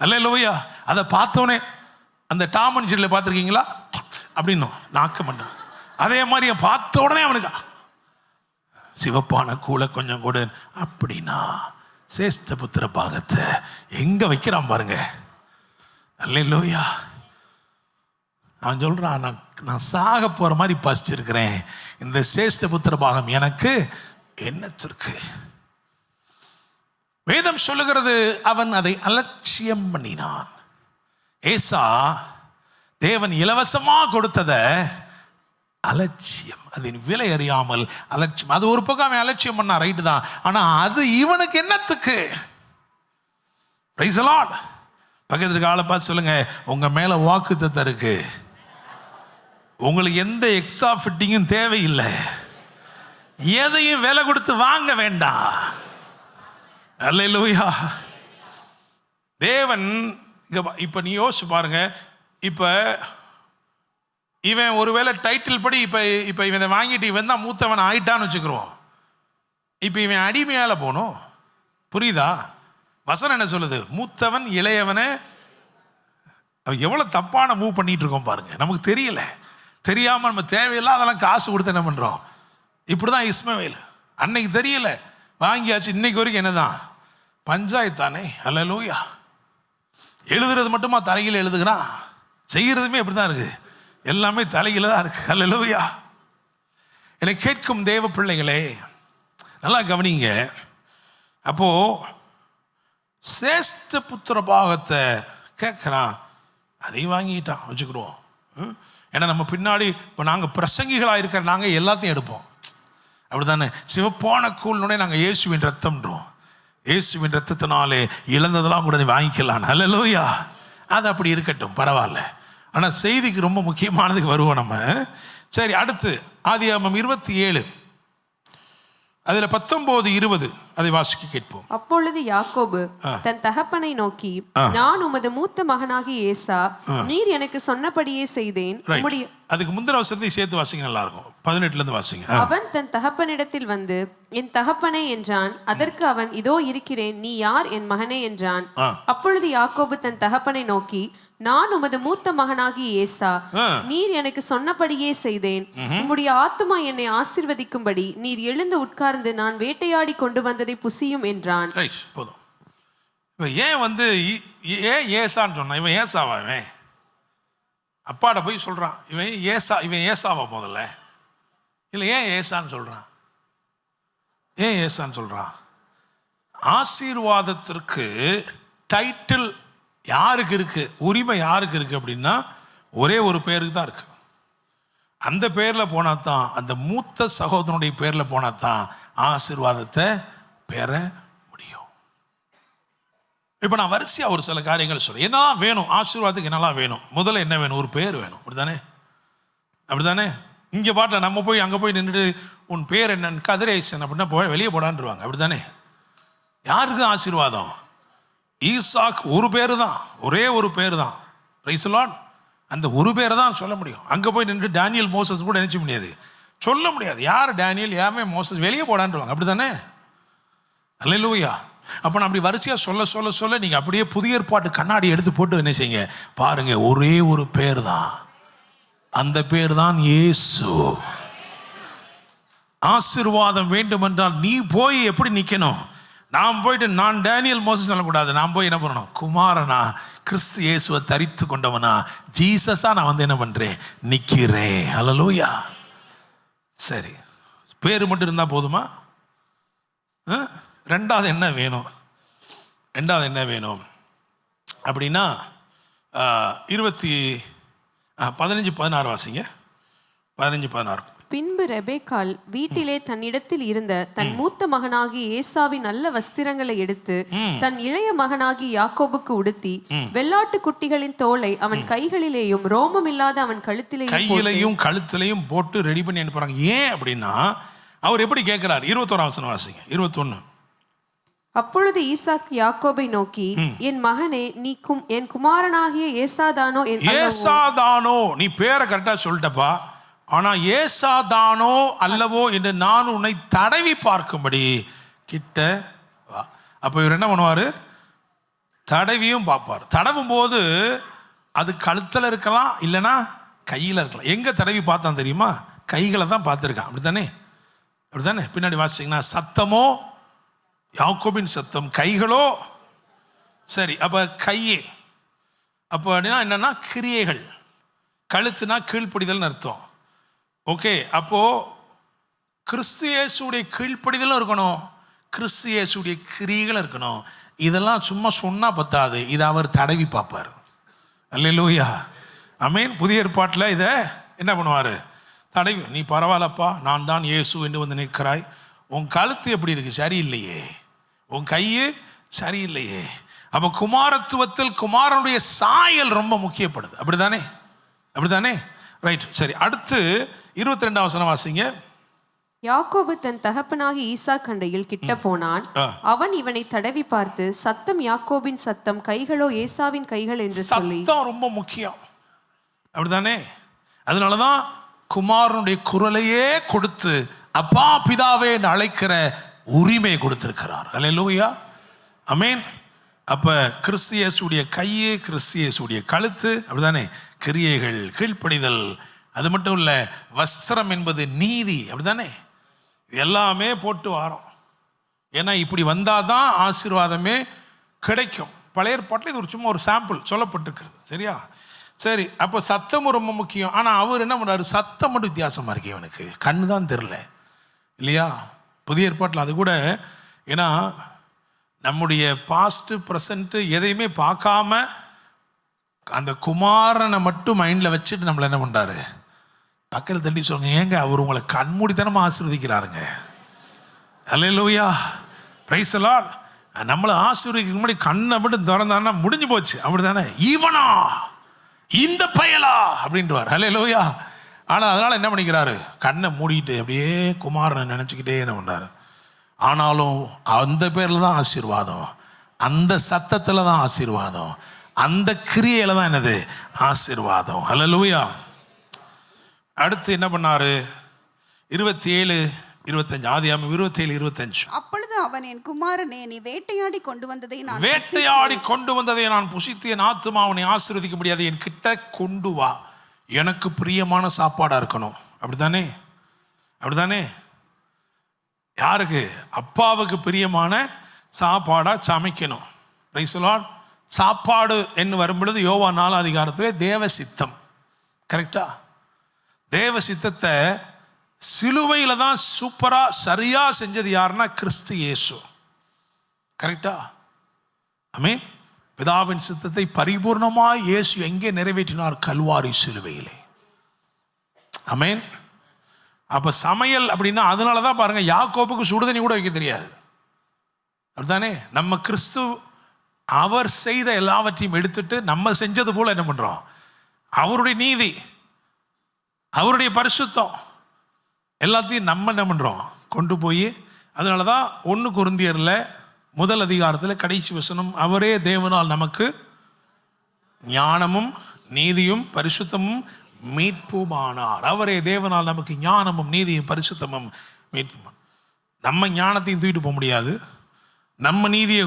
Speaker 1: அல்லேலூயா. அதை பார்த்தோன்னே அந்த டாம் அண்ட் ஜெர்ரியில் பார்த்துருக்கீங்களா அப்படின்னும் நாக்க பண்ண அதே மாதிரி பார்த்த உடனே அவனுக்கு சிவப்பான கூழை கொஞ்சம் கூட அப்படின்னா சேஷ்ட புத்திர பாகத்தை எங்க வைக்கிறான் பாருங்க. அல்லேலூயா. அவன் சொல்றான், நான் சாக போற மாதிரி பசிச்சிருக்கிறேன், இந்த சேஷ்ட புத்திர பாகம் எனக்கு என்னத்திற்கு? வேதம் சொல்லுகிறது அவன் அதை அலட்சியம் பண்ணினான். ஏசா தேவன் இலவசமா கொடுத்தத அலட்சியம், அதன் விலை அறியாமல் அலட்சியம். அது ஒரு பக்கம் அவன் அலட்சியம் பண்ணா, ரைட்டு தான். ஆனா அது இவனுக்கு என்னத்துக்கு? Price the Lord. பக்கத்துக்கு ஆளை பார்த்து சொல்லுங்க, உங்க மேல வாக்குத்தத்தம் இருக்கு, உங்களுக்கு எந்த எக்ஸ்ட்ரா ஃபிட்டிங்கும் தேவையில்லை, எதையும் விலை கொடுத்து வாங்க வேண்டாம். அல்லேலூயா. தேவன் இப்ப நீ யோசிச்சு பாருங்க. இப்ப இவன் ஒருவேளை டைட்டில் படி இப்ப இவன் வாங்கிட்டு இவன் தான் மூத்தவன் ஆயிட்டான்னு வச்சுக்கிறோம். இப்ப இவன் அடிமையால போகணும். புரியுதா? வசனம் என்ன சொல்லுது? மூத்தவன் இளையவனை. எவ்வளவு தப்பான மூவ் பண்ணிட்டு இருக்கோம் பாருங்க. நமக்கு தெரியல, தெரியாம நம்ம தேவையில்லை அதெல்லாம் காசு கொடுத்து என்ன பண்றோம். இப்படிதான் இஸ்மவேல். அன்னைக்கு தெரியல, வாங்கியாச்சு. இன்னைக்கு வரைக்கும் என்னதான் பஞ்சாயத்து தானே. அல்லேலூயா. எழுதுறது மட்டுமா தலையில எழுதுகிறான், செய்யறதுமே எப்படிதான் இருக்கு, எல்லாமே தலையில தான் இருக்கு. அல்லேலூயா. என்னை கேட்கும் தேவ பிள்ளைகளே நல்லா கவனிங்க. அப்போ சேஷ்ட புத்திர பாகத்தை கேட்கிறான், அதையும் வாங்கிட்டான் வச்சுக்கிடுவோம். ஏன்னா நம்ம பின்னாடி இப்போ நாங்கள் பிரசங்கிகளாக இருக்கிற நாங்கள் எல்லாத்தையும் எடுப்போம், அப்படித்தானே? சிவப்பான கூழ்னுடைய நாங்கள் இயேசுவின் ரத்தம்ன்றோம். இயேசுவின் ரத்தத்தினாலே இழந்ததெல்லாம் கூட வாங்கிக்கலாம். அல்லேலூயா. அது அப்படி இருக்கட்டும், பரவாயில்ல. ஆனால் செய்திக்கு ரொம்ப முக்கியமானதுக்கு வருவோம் நம்ம. சரி, அடுத்து ஆதியாகமம் 27 அதுல 19, 20 அதை வாசிக்க கேட்போம்.
Speaker 2: அப்பொழுது யாக்கோபு தன் தகப்பனை நோக்கி, நான் உமது மூத்த மகனாகி ஏசா, நீர் எனக்கு சொன்னபடியே செய்தேன்.
Speaker 1: அதுக்கு முந்தின வசனத்தை சேர்த்து வாசிங்க, நல்லா இருக்கும். 18 இருந்து வாசிங்க.
Speaker 2: அவன் தன் தகப்பனிடத்தில் வந்து, என் தகப்பனே என்றான். அதற்கு அவன், இதோ இருக்கிறேன், நீ யார் என் மகனே என்றான். அப்பொழுது யாக்கோபு தன் தகப்பனை நோக்கி, நான் உமது மூத்த மகனாகி ஏசா, நீர் எனக்கு சொன்னபடியே செய்தேன். உம்முடைய ஆத்துமா என்னை ஆசீர்வதிக்கும்படி நீர் எழுந்து உட்கார்ந்து நான் வேட்டையாடி கொண்டு வந்ததை புசியும் என்றான்.
Speaker 1: போதும். ஏன் ஏன் ஏசான்னு சொன்னான்? இவன் ஏசாவா? இவன் அப்பாட போய் சொல்றான் இவன் ஏசாவா முதல்ல? இல்லை, ஏன் ஏசான்னு சொல்றான்? ஏன் ஏசான்னு சொல்றான்? ஆசீர்வாதத்திற்கு டைட்டில் யாருக்கு இருக்கு, உரிமை யாருக்கு இருக்கு அப்படின்னா ஒரே ஒரு பேருக்கு தான் இருக்கு. அந்த பேர்ல போனா தான், அந்த மூத்த சகோதரனுடைய பேர்ல போனா தான் ஆசீர்வாதத்தை பெற முடியும். இப்ப நான் வரிசையா ஒரு சில காரியங்கள் சொல்றேன். என்னெல்லாம் வேணும் ஆசீர்வாதத்துக்கு? என்னெல்லாம் வேணும்? முதல்ல என்ன வேணும்? ஒரு பேர் வேணும். அப்படித்தானே? அப்படித்தானே? இங்க பாட்ட நம்ம போய் அங்க போய் நின்றுட்டு உன் பேர் என்னன்னு கதிரேசன் அப்படின்னா போய் வெளியே போடான்ருவாங்க. அப்படித்தானே? யாருக்கு ஆசீர்வாதம்? ஈசாக் ஒரு பேரு தான், ஒரே ஒரு பேர் தான். Price the Lord. அந்த ஒரு பேரை தான் சொல்ல முடியும். அங்கே போய் நின்று டேனியல் மோசஸ் கூட நினைச்ச முடியாது, சொல்ல முடியாது. யார் டேனியல், யாருமே மோசஸ், வெளியே போடான்ருவாங்க. அப்படி தானே? அல்லேலூயா. அப்போ நான் அப்படி வரிசையாக சொல்ல சொல்ல சொல்ல நீங்கள் அப்படியே புதிய ஏற்பாட்டு கண்ணாடி எடுத்து போட்டு என்ன செய்யுங்க பாருங்க. ஒரே ஒரு பேர் தான், அந்த பேர் தான் இயேசு. ஆசீர்வாதம் வேண்டும் என்றால் நீ போய் எப்படி நிற்கணும்? நான் போயிட்டு நான் டேனியல் மோசஸ் சொல்லக்கூடாது. நான் போய் என்ன பண்ணணும்? குமாரனா கிறிஸ்து இயேசுவை தரித்து கொண்டவனா ஜீசஸா நான் என்ன பண்றேன்? நிக்கிறேன். அல்லேலூயா. சரி, பேர் மட்டும் இருந்தா போதுமா? ரெண்டாவது என்ன வேணும்? ரெண்டாவது என்ன வேணும் அப்படின்னா 15-16 வாசிங்க. 15-16.
Speaker 2: பின்பு ரெபேக்காள் வீட்டிலே தன்னிடத்தில் இருந்த தன் மூத்த மகனாகி ஏசாவின் நல்ல வஸ்திரங்களை எடுத்து தன் இளைய மகனாகி யாக்கோபுக்கு உடுத்தி, வெள்ளாட்டு குட்டிகளின் தோலை அவன் கைகளிலேயும் ரோமம் இல்லாத அவன் கையிலையும்
Speaker 1: கழுத்திலையும் போட்டு ரெடி பண்ணி அனுப்புறாங்க. ஏன் அப்படின்னா அவர் எப்படி கேட்கிறார்? 21 வசனம் வாசிங்க. 21.
Speaker 2: அப்பொழுது ஈசாக்கு யாக்கோபை நோக்கி, என் மகனே, நீ என் குமாரனாகிய ஏசாதானோ?
Speaker 1: ஏசாதானோ, நீ பேரை கரெக்டா சொல்லிட்டப்பா, ஆனா ஏசாதானோ அல்லவோ என்று நான் உன்னை தடவி பார்க்கும்படி கிட்ட வா. அப்ப இவர் என்ன பண்ணுவாரு? தடவியும் பார்ப்பார். தடவும் போது அது கழுத்துல இருக்கலாம், இல்லைன்னா கையில இருக்கலாம். எங்க தடவி பார்த்தான் தெரியுமா? கைகளை தான் பார்த்துருக்கான். அப்படித்தானே? அப்படித்தானே? பின்னாடி வாசிங்கன்னா சத்தமோ யாக்கோபின் சத்தம், கைகளோ. சரி, அப்ப கையே அப்போ என்னன்னா கிரியைகள். கழுத்துனா கீழ்ப்படிதல்னு அர்த்தம். ஓகே, அப்போ கிறிஸ்து இயேசுடைய கீழ்ப்படிதலும் இருக்கணும், கிறிஸ்து இயேசுடைய கிரியைகளும் இருக்கணும். இதெல்லாம் சும்மா சொன்னா பத்தாது, இதை அவர் தடவி பார்ப்பார். அல்லேலூயா, ஆமென். புதிய ஏற்பாட்டில் இதை என்ன பண்ணுவார்? தடவி, நீ பரவாயில்லப்பா, நான் தான் இயேசு என்று வந்து நிற்கிறாய், உன் கழுத்து எப்படி இருக்கு? சரியில்லையே, உன் கையு சரியில்லையே. அப்போ குமாரத்துவத்தில் குமாரனுடைய சாயல் ரொம்ப முக்கியப்படுது. அப்படிதானே? அப்படிதானே? ரைட். சரி, அடுத்து 22ஆம் வசனம் வாசிங்க.
Speaker 2: யாக்கோபு தன் தகப்பனாகி ஈசாக் அண்டையில் கிட்ட போனான். அவன் இவனை தடவி பார்த்து, சத்தம் யாக்கோபின் சத்தம், கைகளோ ஏசாவின் கைகள் என்று சொல்லி.
Speaker 1: சத்தம் ரொம்ப முக்கியம். அப்படிதானே? அதனாலதான் குமாரனுடைய குரலையே கொடுத்து அப்பா பிதாவே என்று அழைக்கிற உரிமை கொடுத்திருக்கிறார். அல்லேலூயா, ஆமென். அப்ப கிறிஸ்து இயேசுடைய கையே, கிறிஸ்து இயேசுடைய கழுத்து. அப்படிதானே? கிரியைகள், கீழ்ப்படிதல். அது மட்டும் இல்ல, வஸ்திரம் என்பது நீதி. அப்படிதானே? எல்லாமே போட்டு வாரோம். ஏன்னா இப்படி வந்தாதான் ஆசீர்வாதமே கிடைக்கும். பழைய ஏற்பாட்டில் இது ஒரு சும்மா ஒரு சாம்பிள் சொல்லப்பட்டிருக்கிறது. சரியா? சரி, அப்போ சத்தமும் ரொம்ப முக்கியம். ஆனால் அவர் என்ன பண்ணுறாரு? சத்தம் மட்டும் வித்தியாசமாக இருக்கு, இவனுக்கு கண்ணு தான் தெரில, இல்லையா? புதிய ஏற்பாட்டில் அது கூட, ஏன்னா நம்முடைய பாஸ்ட் ப்ரெசண்ட்டு எதையுமே பார்க்காம அந்த குமாரனை மட்டும் மைண்டில் வச்சுட்டு நம்மளை என்ன பண்ணுறாரு? பக்கத்தில் தள்ளி சொல்லுங்க, ஏங்க அவர் உங்களை கண்மூடித்தனமாக ஆசீர்வதிக்கிறாருங்க. அல்லேலூயா, பிரைஸ் தி லார்ட். நம்மளை ஆசீர்வதிக்க முன்னாடி கண்ணை மட்டும் திறந்தான்னா முடிஞ்சு போச்சு. அப்படி தானே? ஈவனா, இந்த பயலா அப்படின்ட்டுவார். அல்லேலூயா. ஆனால் அதனால் என்ன பண்ணிக்கிறாரு? கண்ணை மூடிட்டு அப்படியே குமாரனை நினச்சிக்கிட்டே என்ன பண்ணுறாரு? ஆனாலும் அந்த பேரில் தான் ஆசீர்வாதம், அந்த சத்தத்தில் தான் ஆசீர்வாதம், அந்த கிரியையில் தான் என்னது? ஆசீர்வாதம். அல்லேலூயா. அடுத்து என்ன பண்ணாரு? 27, 25, ஆதியாகமம் 27, 25.
Speaker 3: அப்பொழுது அவன், என் குமாரனே, நீ வேட்டையாடி கொண்டு வந்ததை நான் புசித்து என் ஆத்துமா அவனை ஆசீர்வதிக்க முடியாது. என் கிட்ட கொண்டு வா, எனக்கு பிரியமான சாப்பாடா இருக்கணும். அப்படித்தானே? அப்படித்தானே? யாருக்கு? அப்பாவுக்கு பிரியமான சாப்பாடா சமைக்கணும். Price the Lord. சாப்பாடு என்று வரும்பொழுது யோவான் 4ஆம் அதிகாரத்திலே தேவ சித்தம். கரெக்டா? தேவ சித்தத்தை சிலுவையில தான் சூப்பரா சரியா செஞ்சது யாருன்னா கிறிஸ்து இயேசு. கரெக்டா? ஆமென். பிதாவின் சித்தத்தை பரிபூர்ணமாய் இயேசு எங்கே நிறைவேற்றினார்? கல்வாரி சிலுவையிலே. ஆமென். அப்ப சமையல் அப்படின்னா அதனால தான் பாருங்க, யாக்கோபுக்கு சுடுதண்ணி கூட வைக்க தெரியாது. அப்படித்தானே? நம்ம கிறிஸ்து அவர் செய்த எல்லாவற்றையும் எடுத்துட்டு நம்ம செஞ்சது போல என்ன பண்றோம்? அவருடைய நீதி, அவருடைய பரிசுத்தம் எல்லாத்தையும் நம்ம என்ன பண்ணுறோம்? கொண்டு போய். அதனால தான் 1 கொரிந்தியர்ல 1 அதிகாரத்தில் கடைசி வசனம், அவரே தேவனால் நமக்கு ஞானமும் நீதியும் பரிசுத்தமும் மீட்புமானார். அவரே தேவனால் நமக்கு ஞானமும் நீதியும் பரிசுத்தமும் மீட்பும். நம்ம ஞானத்தையும் தூக்கிட்டு போக முடியாது, நம்ம நீதியை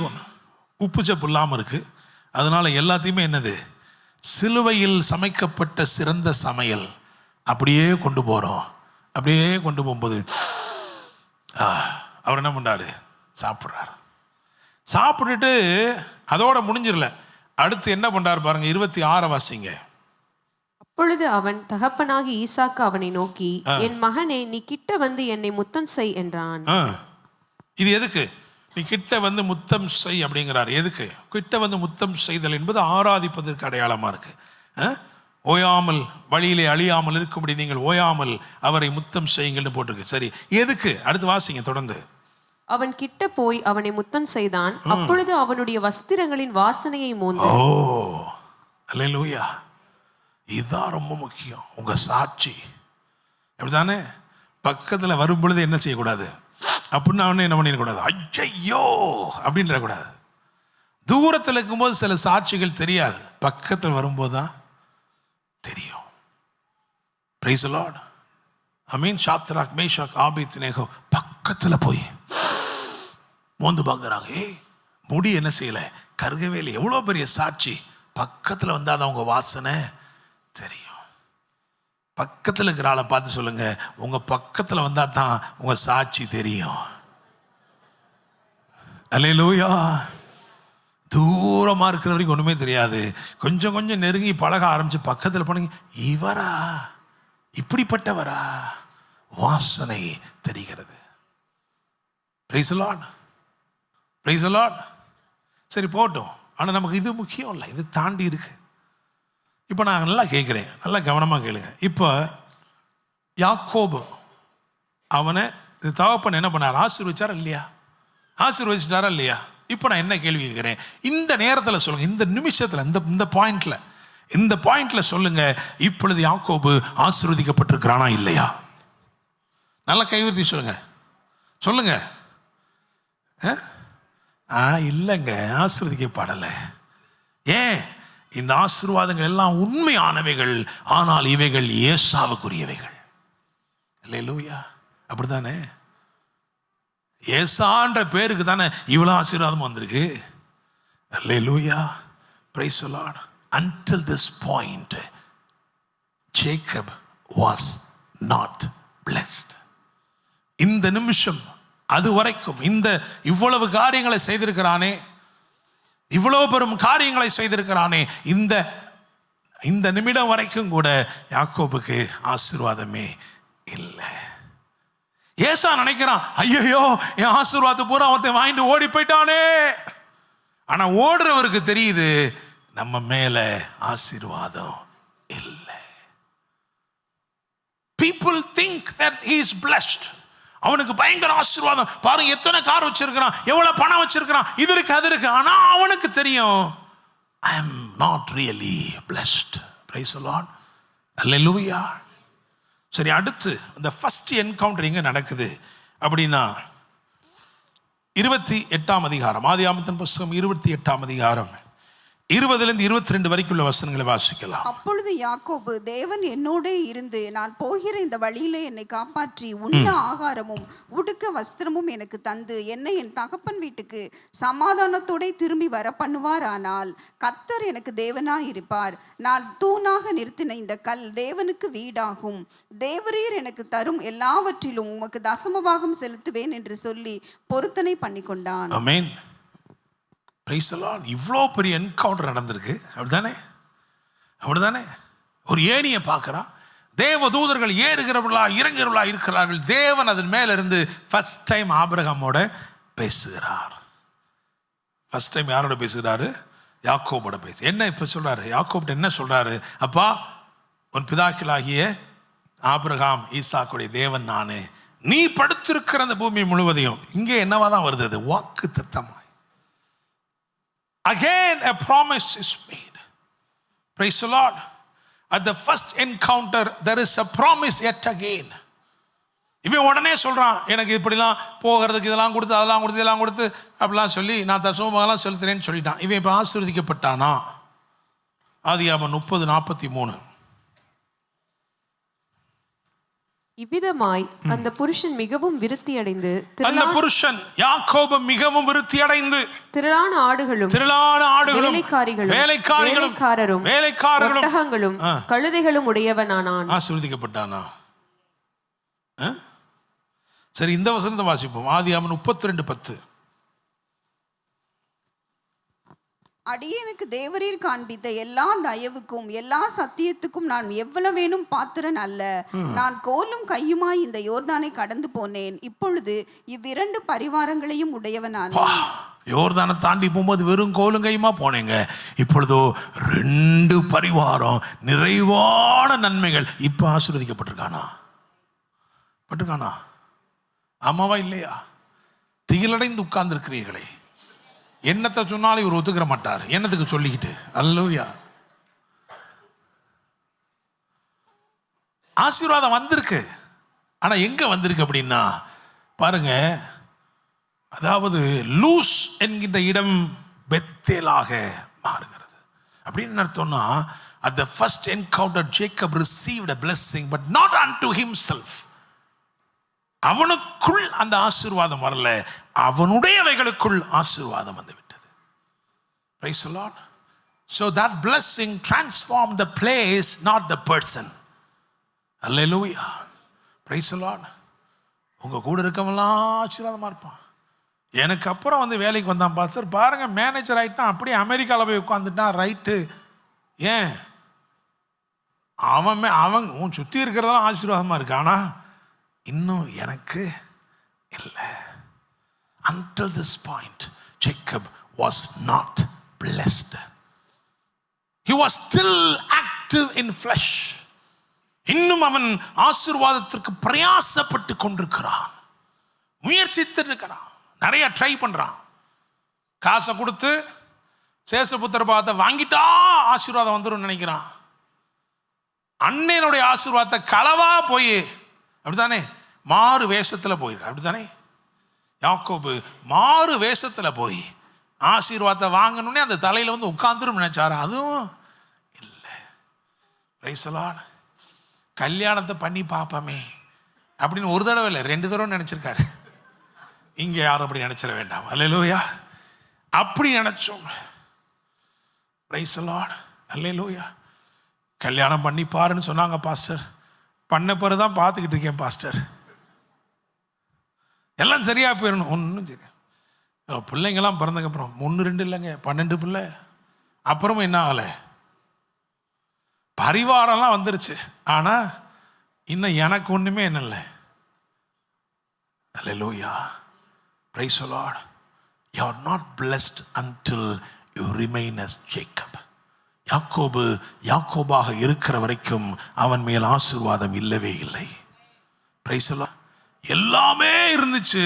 Speaker 3: உப்பு சப்பு இல்லாமல் இருக்கு. அதனால எல்லாத்தையுமே என்னது? சிலுவையில் சமைக்கப்பட்ட சிறந்த சமையல் அப்படியே கொண்டு போகிறோம். அப்படியே கொண்டு போகும்போது அவர் என்ன பண்ணாரு? சாப்பிட்றாரு. சாப்பிட்டுட்டு அதோட முடிஞ்சிடல, அடுத்து என்ன பண்றாரு பாருங்க. 26 வாசிங்க.
Speaker 2: அப்பொழுது அவன் தகப்பனாகி ஈசாக்கு அவனை நோக்கி, என் மகனே, நீ கிட்ட வந்து என்னை முத்தம் செய் என்றான்.
Speaker 1: இது எதுக்கு? நீ கிட்ட வந்து முத்தம் செய் அப்படிங்கிறார். எதுக்கு? கிட்ட வந்து முத்தம் செய்தல் என்பது ஆராதிப்பதற்கு அடையாளமா இருக்கு. ஓயாமல் வழியிலே அழியாமல் இருக்கும்படி நீங்கள் ஓயாமல் அவரை முத்தம் செய்யுங்கள்னு போட்டிருக்கு. சரி, எதுக்கு? அடுத்து வாசிங்க தொடர்ந்து.
Speaker 2: அவன் கிட்ட போய் அவனை முத்தம் செய்தான். அப்பொழுது அவனுடைய வஸ்திரங்களின் வாசனையை மோந்து.
Speaker 1: ஓ அல்லேலூயா. இதுதான் ரொம்ப முக்கியம். உங்க சாட்சி. அப்படிதானே? பக்கத்தில் வரும் பொழுது என்ன செய்யக்கூடாது? அப்படின்னு அவனே என்ன பண்ணிடக்கூடாது, ஐயோ அப்படின்ற கூடாது. தூரத்தில் இருக்கும்போது சில சாட்சிகள் தெரியாது, பக்கத்தில் வரும்போது தான் தெரியும். Praise the lord. அமீன். சாத்ராக் மேஷாக் ஆபேத்நேகோ பக்கத்தில் போய் மோந்து பார்க்குறாங்க. முடி என்ன செய்யலை, கருகவே இல்லை. எவ்வளோ பெரிய சாட்சி. பக்கத்தில் வந்தால் தான் உங்கள் வாசனை தெரியும். பக்கத்தில் இருக்கிற ஆளை பார்த்து சொல்லுங்க, உங்கள் பக்கத்தில் வந்தால் தான் உங்கள் சாட்சி தெரியும். அல்லேலூயா. தூரமாக இருக்கிற வரைக்கும் ஒன்றுமே தெரியாது. கொஞ்சம் கொஞ்சம் நெருங்கி பழக ஆரம்பித்து பக்கத்தில் போனீங்க, இவரா, இப்படிப்பட்டவரா, வாசனை தெரிகிறது. Price the Lord. Price the Lord. சரி போட்டோம். ஆனால் நமக்கு இது முக்கியம் இல்லை, இது தாண்டி இருக்கு. இப்போ நான் நல்லா கேட்குறேன், நல்லா கவனமாக கேளுங்க. இப்போ யாக்கோபு அவனை தகப்பன் என்ன பண்ணார், ஆசீர்வதிச்சாரா இல்லையா? ஆசீர்வதிச்சிட்டாரா இல்லையா? இப்போ நான் என்ன கேள்வி கேட்குறேன், இந்த நேரத்தில் சொல்லுங்க, இந்த நிமிஷத்தில், இந்த பாயிண்ட்ல சொல்லுங்க, இப்பொழுது யாக்கோபு ஆசீர்வதிக்கப்பட்டிருக்கிறானா இல்லையா? நல்லா கைவிருத்தி சொல்லுங்க, சொல்லுங்க. இல்லைங்க, ஆசீர்வதிக்கப்படலை. ஏன்? இந்த ஆசீர்வாதங்கள் எல்லாம் உண்மையானவைகள், ஆனால் இவைகள் ஏசாவுக்குரியவைகள். அல்லேலூயா. அப்படித்தானே? ஏசான்ற பேருக்கு தானே இவ்வளோ ஆசீர்வாதம் வந்திருக்கு. Hallelujah. Praise the Lord. Until this point Jacob was not blessed. இந்த நிமிஷம் அது வரைக்கும் இவ்வளவு காரியங்களை செய்திருக்கிறானே, இவ்வளவு பெரும் காரியங்களை செய்திருக்கிறானே, இந்த நிமிடம் வரைக்கும் கூட யாக்கோபுக்கு ஆசீர்வாதமே இல்லை. ஏசா நினைக்கிறான், ஐயோ என் ஆசீர்வாதத்தை பூரா அவன் வாங்கிட்டு ஓடி போயிட்டானே. ஆனா ஓடுறவருக்கு தெரியுது, நம்ம மேல ஆசீர்வாதம் இல்லை. People think that he is blessed. அவனுக்கு பயங்கர ஆசீர்வாதம், பாருங்க எத்தனை கார் வச்சிருக்கிறான், எவ்வளவு பணம் வச்சிருக்கிறான், இது இருக்கு அது இருக்கு. ஆனா அவனுக்கு தெரியும், I am not really blessed. Praise the Lord. Hallelujah. சரி, அடுத்து இந்த ஃபர்ஸ்ட் என்கவுண்டர் எங்க நடக்குது அப்படின்னா 28ஆம் அதிகாரம், ஆதியாகமத்தின் புத்தகம் 28ஆம் அதிகாரம் 20 22 வரைக்கும் உள்ள வசனங்களை வாசிக்கலாம்.
Speaker 3: அப்பொழுது யாக்கோபு, தேவன் என்னோட இருந்து நான் போகிற இந்த வழியிலே என்னை காப்பாற்றி உண்ண ஆகாரமும் உடுக்க வஸ்திரமும் எனக்கு தந்து என்னை என் தகப்பன் வீட்டுக்கு சமாதானத்தோட திரும்பி வர பண்ணுவார். ஆனால் கர்த்தர் எனக்கு தேவனாய் இருப்பார். நான் தூணாக நிறுத்தின இந்த கல் தேவனுக்கு வீடாகும். தேவரீர் எனக்கு தரும் எல்லாவற்றிலும் உமக்கு தசமபாகம் செலுத்துவேன் என்று சொல்லி பொருத்தனை பண்ணி கொண்டான்.
Speaker 1: ஆமென். Praise the Lord. இவ்வளோ பெரிய என்கவுண்டர் நடந்திருக்கு. அப்படிதானே? ஒரு ஏணியை பார்க்குறான், தேவ தூதர்கள் ஏறுகிறவர்களா இறங்குகிறவர்களா இருக்கிறார்கள். தேவன் அதன் மேல இருந்து ஃபர்ஸ்ட் டைம் ஆபிரகாமோட பேசுகிறார். ஃபர்ஸ்ட் டைம் யாரோட பேசுகிறாரு? யாக்கோபோட பேசு. என்ன இப்போ சொல்றாரு? யாக்கோப்ட என்ன சொல்றாரு? அப்பா, உன் பிதாக்களாகிய ஆபிரகாம் ஈசாக்குடைய தேவன் நானே, நீ படுத்திருக்கிற அந்த பூமி முழுவதையும். இங்கே என்னவா தான் வருது? அது வாக்கு தத்தம். Again a promise is made. Praise the Lord. At the first encounter there is a promise yet again. இவன் உடனே சொல்றான், எனக்கு இப்படிலாம் போகிறதுக்கு இதெல்லாம் கொடுத்து அதெல்லாம் கொடுத்து இதெல்லாம் கொடுத்து அப்படிலாம் சொல்லி நான் தசமபாகம் செலுத்துறேன்னு சொல்லிட்டான். இவன் இப்போ ஆசீர்வதிக்கப்பட்டானா? ஆதியாகமம் 30:43.
Speaker 2: இவ்விதமாய் அந்த புருஷன் மிகவும் விருத்தியடைந்து,
Speaker 1: அந்த புருஷன் யாக்கோபு மிகவும் விருத்தியடைந்து,
Speaker 2: திரளான ஆடுகளும் வேலைக்காரரும் ஒட்டகங்களும் கழுதைகளும் உடையவனானான்.
Speaker 1: ஆசீர்வதிக்கப்பட்டானா? சரி, இந்த வசனத்தை வாசிப்போம். ஆதியாகமம் 32:10.
Speaker 3: அடியேனுக்கு தேவரீர் காண்பித்த எல்லா தயவுக்கும் எல்லா சத்தியத்துக்கும் நான் எவ்வளவேனும் பாத்திரன் அல்ல. நான் கோலும் கையுமாய் இந்த யோர்தானை கடந்து போனேன். இப்பொழுது இவ்விரண்டு பரிவாரங்களையும் உடையவனான.
Speaker 1: யோர்தானை தாண்டி போகும்போது வெறும் கோலும் கையுமா போனேங்க, இப்பொழுதோ 2 பரிவாரம், நிறைவான நன்மைகள். இப்ப ஆசீர்வதிக்கப்பட்டிருக்கானா? பட்டிருக்கானா? ஆமாவா இல்லையா? திகிலடைந்து உட்கார்ந்து இருக்கிறீர்களே, என்னத்தை சொன்னாலும் இவர் ஒத்துக்கிற மாட்டார். என்னத்துக்கு சொல்லிக்கிட்டு? அல்லேலூயா. ஆசீர்வாதம் வந்திருக்கு. ஆனா எங்க வந்திருக்கு அப்படின்னா பாருங்க, அதாவது லூஸ் என்கின்ற இடம் பெத்தேலாக மாறுகிறது. அப்படின்னு அர்த்தம்னா, at the first encounter Jacob received a blessing but not unto himself. அவனுக்குள் அந்த ஆசீர்வாதம் வரல, அவனுடையவைகளுக்குள் ஆசீர்வாதம் வந்து விட்டது. Praise the Lord. So that blessing transformed the place, not the person. Hallelujah. Praise the Lord. உங்க கூட இருக்கவெல்லாம் ஆசீர்வாதமா இருப்பான். எனக்கு அப்புறம் வந்து வேலைக்கு வந்தான் பாஸ்டர், பாருங்க மேனேஜர் ஆயிட்டான், அப்படியே அமெரிக்காவில் போய் உட்காந்துட்டான். ரைட்டு, ஏன் அவன் உன் சுற்றி இருக்கிறதெல்லாம் ஆசீர்வாதமாக இருக்கு, ஆனால் இன்னும் எனக்கு இல்லை. Until this point Jacob was not blessed. He was still active in flesh. இன்னும் அவன் ஆசீர்வாதத்திற்கு பிரயாசப்பட்டு கொண்டிருக்கிறான், முயற்சித்து இருக்கிறான், நிறைய ட்ரை பண்றான். காசை கொடுத்து சேஷபுத்திர பாகத்தை வாங்கிட்டா ஆசீர்வாதம் வந்துடும் நினைக்கிறான். அண்ணனுடைய ஆசீர்வாதத்தை களவா போய், அப்படித்தானே, மாறு வேஷத்தில் போயிருக்கு. அப்படித்தானே யாக்கோபு மாறு வேஷத்தில் போய் ஆசீர்வாதத்தை வாங்கணுன்னே அந்த தலையில் வந்து உட்கார்ந்துரும் நினைச்சாரு. அதுவும் இல்லை. Price the Lord. கல்யாணத்தை பண்ணி பார்ப்போமே அப்படின்னு ஒரு தடவை இல்லை, 2 தடவை நினைச்சிருக்காரு. இங்கே யாரும் அப்படி நினைச்சிட வேண்டாம். அல்லேலூயா. அப்படி நினைச்சோம். Praise the Lord. அல்லேலூயா. கல்யாணம் பண்ணி பாருன்னு சொன்னாங்க பாஸ்டர். பண்ண பிறகு தான் பார்த்துக்கிட்டு இருக்கேன் பாஸ்டர். எல்லாம் சரியா போயிடணும். ஒன்றும் சரி. பிள்ளைங்கெல்லாம் பிறந்ததுக்கப்புறம் 1 2 இல்லைங்க, 12 பிள்ளை. அப்புறமும் என்ன ஆகலை, பரிவாரம்லாம் வந்துருச்சு, ஆனால் இன்னும் எனக்கு ஒன்றுமே என்ன இல்லை. அல்லேலூயா. Praise the Lord. You are not blessed until you remain as Jacob. யாக்கோபு யாக்கோபாக இருக்கிற வரைக்கும் அவன் மேல் ஆசீர்வாதம் இல்லவே இல்லை. Praise the Lord. எல்லாமே இருந்துச்சு,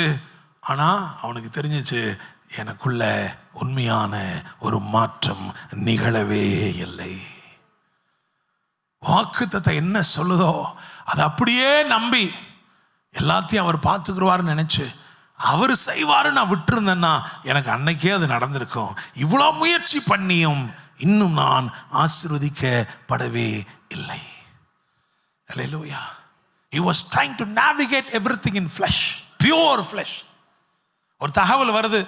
Speaker 1: ஆனா அவனுக்கு தெரிஞ்சிச்சு எனக்குள்ள உண்மையான ஒரு மாற்றம் நிகழவே இல்லை. வாக்குத்தத்தம் என்ன சொல்லுதோ அதை அப்படியே நம்பி எல்லாத்தையும் அவர் பார்த்துக்குருவாருன்னு நினைச்சு அவர் செய்வாரு நான் விட்டுருந்தேன்னா எனக்கு அன்னைக்கே அது நடந்திருக்கும். இவ்வளோ முயற்சி பண்ணியும் இன்னும் நான் ஆசீர்வதிக்கப்படவே இல்லை. Hallelujah. He was trying to navigate everything in flesh, pure flesh. ஒரு தகவல் வருது,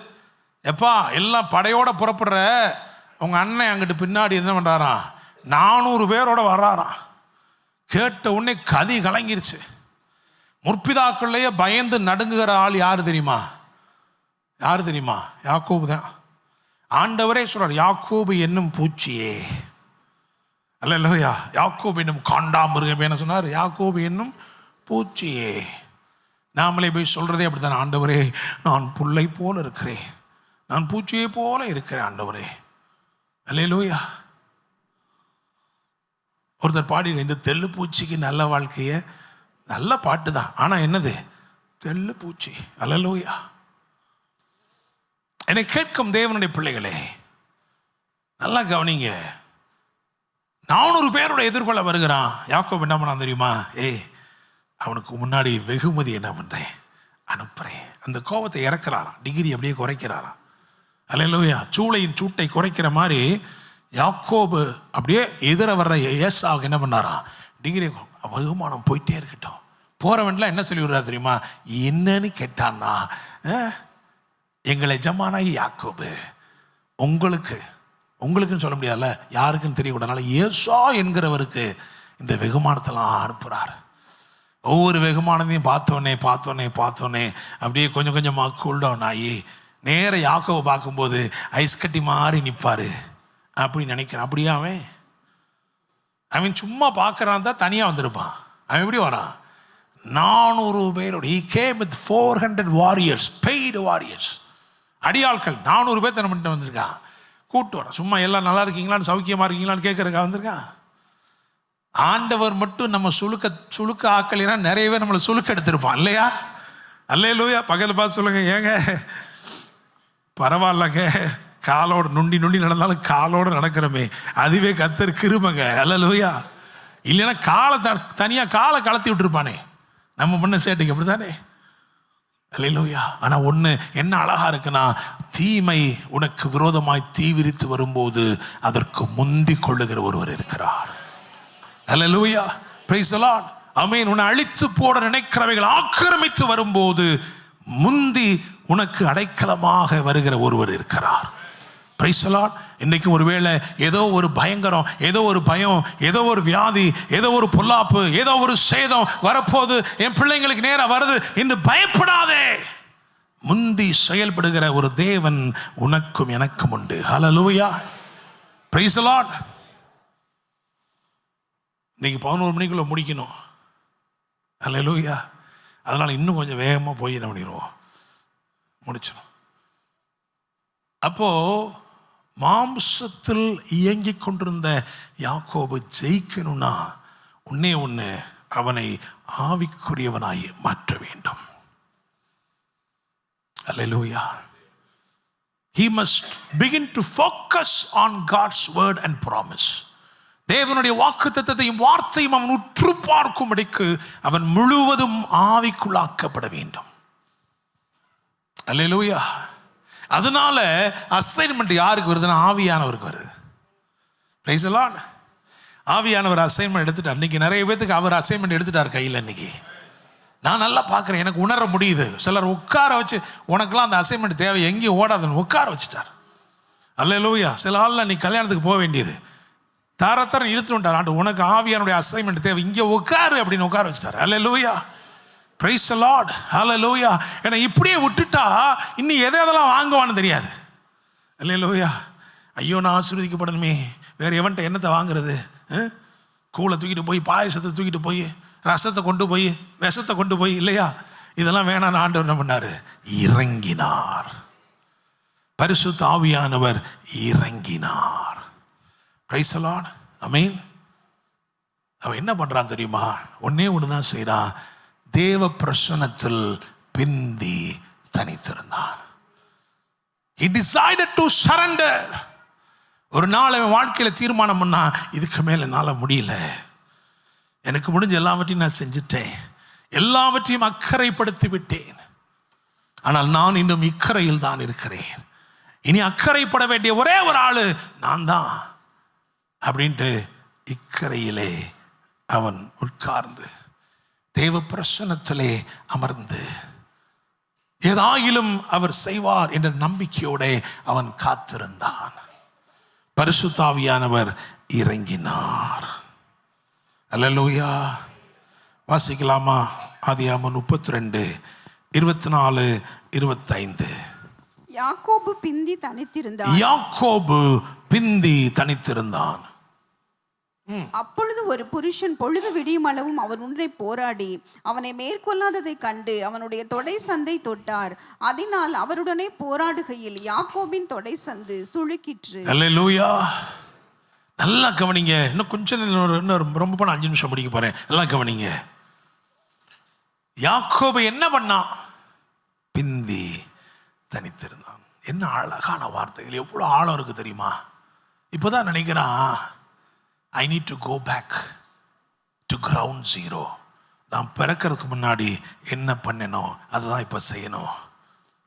Speaker 1: எப்பா எல்லாம் படையோட புறப்படுற உங்க அண்ணன் அங்கிட்டு பின்னாடி என்ன பண்றாராம், 400 பேரோட வர்றாராம். கேட்ட உடனே கதி கலங்கிருச்சு. முற்பிதாக்கள்லையே பயந்து நடுங்குகிற ஆள் யாரு தெரியுமா? யாரு தெரியுமா? யாக்கோபு தான். ஆண்டவரே சொல்றார், யாக்கோபு என்னும் பூச்சியே. அல்லேலூயா. யாக்கோபு என்னும் காண்டாமிருகமே என்ன சொன்னார்? யாக்கோபு என்னும் பூச்சியே. நாமளே போய் சொல்றதே அப்படித்தான். ஆண்டவரே நான் புல்லை போல இருக்கிறேன், நான் பூச்சியை போல இருக்கிறேன் ஆண்டவரே. அல்லேலூயா. ஒருத்தர் பாடி, இந்த தெள்ளு பூச்சிக்கு நல்ல வாழ்க்கைய, நல்ல பாட்டு தான், ஆனா என்னது தெள்ளு பூச்சி. அல்லேலூயா. என்னை கேட்கும் தேவனுடைய பிள்ளைகளே நல்லா கவனிங்க. 400 பேரோட எதிர்கொள்ள வருகிறான். யாக்கோபு என்ன பண்ணான் தெரியுமா? அவனுக்கு முன்னாடி வெகுமதி என்ன பண்றேன், அனுப்புறேன். அந்த கோபத்தை இறக்குறாராம், டிகிரி அப்படியே குறைக்கிறாராம். அல்லேலூயா. சூளையின் சூட்டை குறைக்கிற மாதிரி யாக்கோபு அப்படியே எதிர வர்ற ஏசாவுக்கு என்ன பண்ணாராம், டிகிரி வெகுமானம் போயிட்டே இருக்கட்டும். போறவன்லாம் என்ன சொல்லி விடுறா தெரியுமா? என்னன்னு கேட்டான்னா, எங்களை எஜமானாகி யாக்கோபு உங்களுக்குன்னு சொல்ல முடியாதுல்ல, யாருக்குன்னு தெரியக்கூடாதுனால ஏசா என்கிறவருக்கு இந்த வெகுமானத்தெல்லாம் அனுப்புறாரு. ஒவ்வொரு வெகுமானத்தையும் பார்த்தோன்னே அப்படியே கொஞ்சம் கொஞ்சமாக கூல்டவுன் ஆகி நேர யாக்கோவை பார்க்கும்போது ஐஸ் கட்டி மாறி நிற்பாரு அப்படின்னு நினைக்கிறேன். அப்படியே அவன் சும்மா பார்க்கறான் தான் தனியாக வந்திருப்பான். அவன் எப்படி வரான்? 400 பேரோட. he came with 400 warriors, paid warriors. அடியாட்கள் 400 பேர் தன்னை பண்ணிட்டு வந்திருக்கான். கூப்பிட்டு வரான். சும்மா எல்லாம் நல்லா இருக்கீங்களான்னு, சௌக்கியமா இருக்கீங்களான்னு கேட்கறதுக்காக வந்திருக்கான். ஆண்டவர் மட்டும் நம்ம சுழுக்க ஆக்கலைன்னா நிறைய பேர் நம்மளை சுழுக்க எடுத்திருப்பான் இல்லையா? அல்லேலூயா. பகல் பார்த்து சொல்லுங்க, ஏங்க பரவாயில்லங்க, காலோடு நுண்டி நடந்தாலும் காலோடு நடக்கிறோமே, அதுவே கர்த்தர் கிருபைங்க. அல்லேலூயா. இல்லைன்னா தனியாக காலை கலத்தி விட்டுருப்பானே நம்ம பண்ண சேட்டைக்கு. அப்படித்தானே? அல்லேலூயா. ஆனா ஒண்ணு என்ன அழகா இருக்குன்னா, தீமை உனக்கு விரோதமாய் தீவிரித்து வரும்போது அதற்கு முந்தி கொள்ளுகிற ஒருவர் இருக்கிறார். அல்லேலூயா, பிரைஸ் தி லார்ட், ஆமென். உன்னை அழித்து போட நினைக்கிறவைகள் ஆக்கிரமித்து வரும்போது முந்தி உனக்கு அடைக்கலமாக வருகிற ஒருவர் இருக்கிறார். Price the Lord. இன்னைக்கு ஒருவேளை ஏதோ ஒரு பயங்கரம், ஏதோ ஒரு பயம், ஏதோ ஒரு வியாதி, ஏதோ ஒரு பொல்லாப்பு, ஏதோ ஒரு சேதம் வரப்போது, என் பிள்ளைங்களுக்கு நேரா வருது என்று பயப்படாதே. முந்தி செயல்படுகிற ஒரு தேவன் உனக்கும் எனக்கும் உண்டு. ஹல்லேலூயா, பிரைஸ் தி லார்ட். இன்னைக்கு 11 மணிக்குள்ள முடிக்கணும். ஹல்லேலூயா. அதனால இன்னும் கொஞ்சம் வேகமா போய் என்ன பண்ணிடுவோம், முடிச்சிடும். அப்போ மாம்சத்தில் இயங்கிக் கொண்டிருந்த யாக்கோபு ஜெயிக்கணும்னா ஒன்னே ஒன்று, அவனை ஆவிக்குரியவனாய் மாற்ற வேண்டும். அல்லேலூயா. He must begin to focus on God's word and promise. தேவனுடைய வாக்குத்தத்தத்தையும் வார்த்தையும் அவன் உற்று பார்க்கும்படிக்கு அவன் முழுவதும் ஆவிக்குள்ளாக்கப்பட வேண்டும். அல்லேலூயா. அதனால அசைன்மெண்ட் யாருக்கு வருதுன்னா ஆவியானவருக்கு வருது. Price the Lord. ஆவியானவர் அசைன்மெண்ட் எடுத்துட்டார். இன்னைக்கு நிறைய பேருக்கு அவர் அசைன்மெண்ட் எடுத்துட்டார் கையில். இன்னைக்கு நான் நல்லா பார்க்குறேன், எனக்கு உணர முடியுது. சிலர் உட்கார வச்சு, உனக்கெல்லாம் அந்த அசைன்மெண்ட் தேவை, எங்கேயும் ஓடாதுன்னு உட்கார வச்சுட்டார். அல்லேலூயா. சில ஆள்லாம் நீ கல்யாணத்துக்கு போக வேண்டியது தரத்தரம் இழுத்துட்டார். ஆண்டு உனக்கு ஆவியானுடைய அசைன்மெண்ட் தேவை, இங்கே உட்காரு அப்படின்னு உட்கார வச்சுட்டார். அல்லேலூயா, பிரைஸ் தி லார்ட், ஹல்லேலூயா. ஏன்னா இப்படியே விட்டுட்டா இன்னும் எதெல்லாம் வாங்குவான்னு தெரியாது. அல்லேலூயா. ஐயோ நான் ஆசீர்வதிக்கப்படணுமே, வேற எவன்ட்ட என்னத்தை வாங்குறது? கூளை தூக்கிட்டு போய், பாயசத்தை தூக்கிட்டு போய், ரசத்தை கொண்டு போய், விஷத்தை கொண்டு போய், இல்லையா? இதெல்லாம் வேணான்னு ஆண்டவர் என்ன பண்ணாரு? இறங்கினார். பரிசுத்த ஆவியானவர் இறங்கினார். பிரைஸ் தி லார்ட், ஆமென். அவன் என்ன பண்றான் தெரியுமா? ஒன்னே ஒண்ணுதான் செய்றான். தேவ பிரசன்னத்தில் பிந்தி தனித்திருந்தான். He decided to surrender. ஒரு நாள் அவன் வாழ்க்கையில தீர்மானம் பண்ணா, இதுக்கு மேல என்னால முடியல, எனக்கு முடிஞ்ச எல்லாவற்றையும் நான் செஞ்சுட்டேன், எல்லாவற்றையும் அக்கறைப்படுத்தி விட்டேன், ஆனால் நான் இன்னும் இக்கரையில் தான் இருக்கிறேன், இனி அக்கறைப்பட வேண்டிய ஒரே ஒரு ஆளு நான் தான் அப்படின்ட்டு இக்கரையிலே அவன் உட்கார்ந்து தேவ பிரசன்னத்திலே அமர்ந்து ஏதாயிலும் அவர் செய்வார் என்ற நம்பிக்கையோட அவன் காத்திருந்தான். பரிசுத்த ஆவியானவர் இறங்கினார். அல்லேலூயா. வாசிக்கலாமா? ஆதியாகமம் 32 24 25.
Speaker 3: யாக்கோபு பிந்தி தனித்திருந்தான்.
Speaker 1: யாக்கோபு பிந்தி தனித்திருந்தான்.
Speaker 3: அப்பொழுது ஒரு புருஷன் பொழுது விடியும் அளவும் அவன் உன்னை போராடி அவனை மேற்கொள்ளாததை கண்டு அவனுடைய தொடை சந்தை தொட்டார். அதனால் அவருடனே போராடுகையில் யாக்கோபின் தொடை சந்து சுளுக்கிற்று.
Speaker 1: அல்லேலூயா. நல்லா கவனிங்க. இன்னும் கொஞ்சம் ரொம்ப பண்ண 5 நிமிஷம் முடிக்க போறேன். நல்லா கவனிங்க. யாக்கோபு என்ன பண்ணான்? பிந்தி தனித்திருந்தான். என்ன அழகான வார்த்தைகள், எவ்வளவு ஆழம் இருக்கு தெரியுமா? இப்போதான் நினைக்கிறான், I need to go back to ground zero. நான் பிறக்கிறதுக்கு முன்னாடி என்ன பண்ணனோ அதுதான் இப்போ செய்யணும்.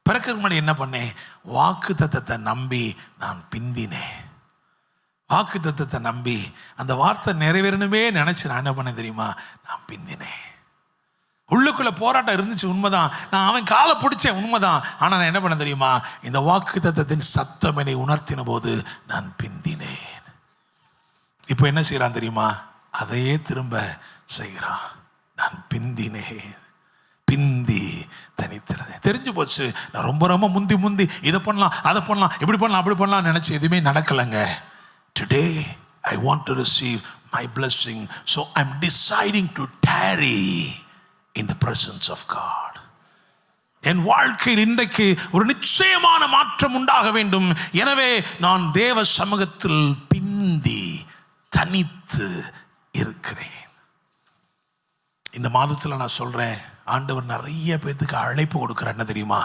Speaker 1: பிறக்கிறதுக்கு முன்னாடி என்ன பண்ணேன்? வாக்கு தத்தத்தை நம்பி நான் பிந்தினேன். வாக்கு தத்தத்தை நம்பி அந்த வார்த்தை நிறைவேறணுமே நினைச்சு நான் என்ன பண்ணேன் தெரியுமா? நான் பிந்தினேன். உள்ளுக்குள்ள போராட்டம் இருந்துச்சு, உண்மைதான். நான் அவன் காலை பிடிச்சேன், உண்மைதான். ஆனால் நான் என்ன பண்ண தெரியுமா? இந்த வாக்கு தத்தத்தின் சத்தம் என்னை உணர்த்தின போது நான் பிந்தினேன். இப்போ என்ன செய்யறான் தெரியுமா? அதையே திரும்ப செய்கிறான். நான் பிந்தினேன், பிந்தி தனித்திருந்தேன். தெரிஞ்சு போச்சு, நான் ரொம்ப ரொம்ப முந்தி இதை பண்ணலாம், அதை பண்ணலாம், இப்படி பண்ணலாம், அப்படி பண்ணலாம் நினைச்சு எதுவுமே நடக்கலைங்க. Today I want to receive my blessing, so I am deciding to tarry in the presence of God. என் வாழ்க்கையில் இன்றைக்கு ஒரு நிச்சயமான மாற்றம் உண்டாக வேண்டும். எனவே நான் தேவ சமூகத்தில் பிந்தி தனித்து இருக்கிறேன். இந்த மாதத்தில் நான் சொல்றேன், ஆண்டவர் நிறைய பேருக்கு அழைப்பு கொடுக்குற என்ன தெரியுமா?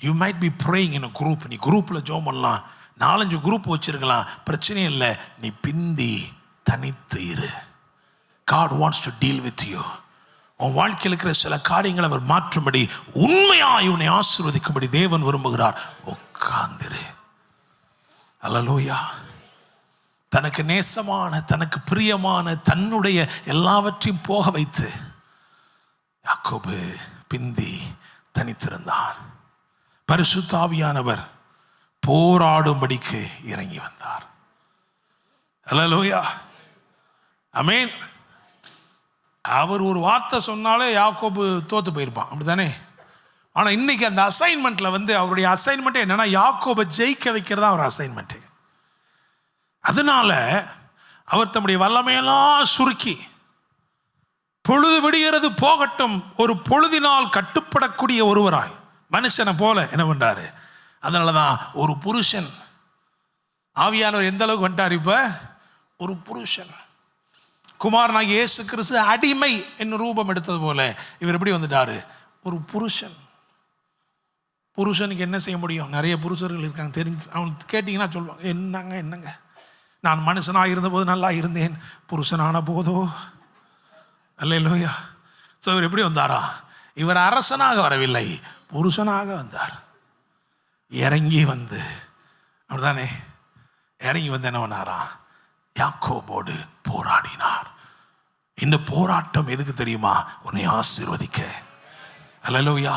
Speaker 1: You might be praying in a group. நீ குரூப்ல ஜெபம் பண்ணலாம், 4-5 குரூப் வச்சிருக்கலாம், பிரச்சனை இல்லை. நீ பிந்தி தனித்து இரு. God wants to deal with you. உன் வாழ்க்கையில் இருக்கிற சில காரியங்களை அவர் மாற்றும்படி, உண்மையாய் உன்னை ஆசீர்வதிக்கும்படி தேவன் விரும்புகிறார். உட்கார்ந்திரு. அல்லேலூயா. தனக்கு நேசமான, தனக்கு பிரியமான, தன்னுடைய எல்லாவற்றையும் போக வைத்து யாக்கோபு பிந்தி தனித்திருந்தார். பரிசுத்த ஆவியானவர் போராடும்படிக்கு இறங்கி வந்தார். அல்லேலூயா. ஆமென். அவர் ஒரு வார்த்தை சொன்னாலே யாக்கோபு தோத்து போயிருப்பான், அப்படித்தானே? ஆனா இன்னைக்கு அந்த அசைன்மெண்ட்ல அவருடைய அசைன்மெண்ட் என்னன்னா, யாக்கோபை ஜெயிக்க வைக்கிறதா அவர் அசைன்மெண்ட். அதனால அவர் தம்முடைய வல்லமையெல்லாம் சுருக்கி, பொழுது விடுகிறது போகட்டும், ஒரு பொழுதினால் கட்டுப்படக்கூடிய ஒருவராய் மனுஷனை போல என்ன பண்றாரு. அதனாலதான் ஒரு புருஷன், ஆவியானவர் எந்த அளவுக்கு வந்துட்டார். இப்ப ஒரு புருஷன், குமாரனாகிய இயேசு கிறிஸ்து அடிமை என்னும் ரூபம் எடுத்தது போல இவர் எப்படி வந்துட்டாரு, ஒரு புருஷன். புருஷனுக்கு என்ன செய்ய முடியும்? நிறைய புருஷர்கள் இருக்காங்க, தெரிஞ்சு அவங்க கேட்டிங்கன்னா சொல்லுவாங்க, என்னங்க நான் மனுஷனாக இருந்தபோது நல்லா இருந்தேன், புருஷனான போதோ. அல்லேலூயா. ஸோ இவர் எப்படி வந்தாரா? இவர் அரசனாக வரவில்லை, புருஷனாக வந்தார். இறங்கி வந்து, அப்படிதானே, இறங்கி வந்து என்ன பண்ணாரா, யாக்கோபோடு போராடினார். இந்த போராட்டம் எதுக்கு தெரியுமா? உன்னை ஆசீர்வதிக்க. அல்லேலூயா.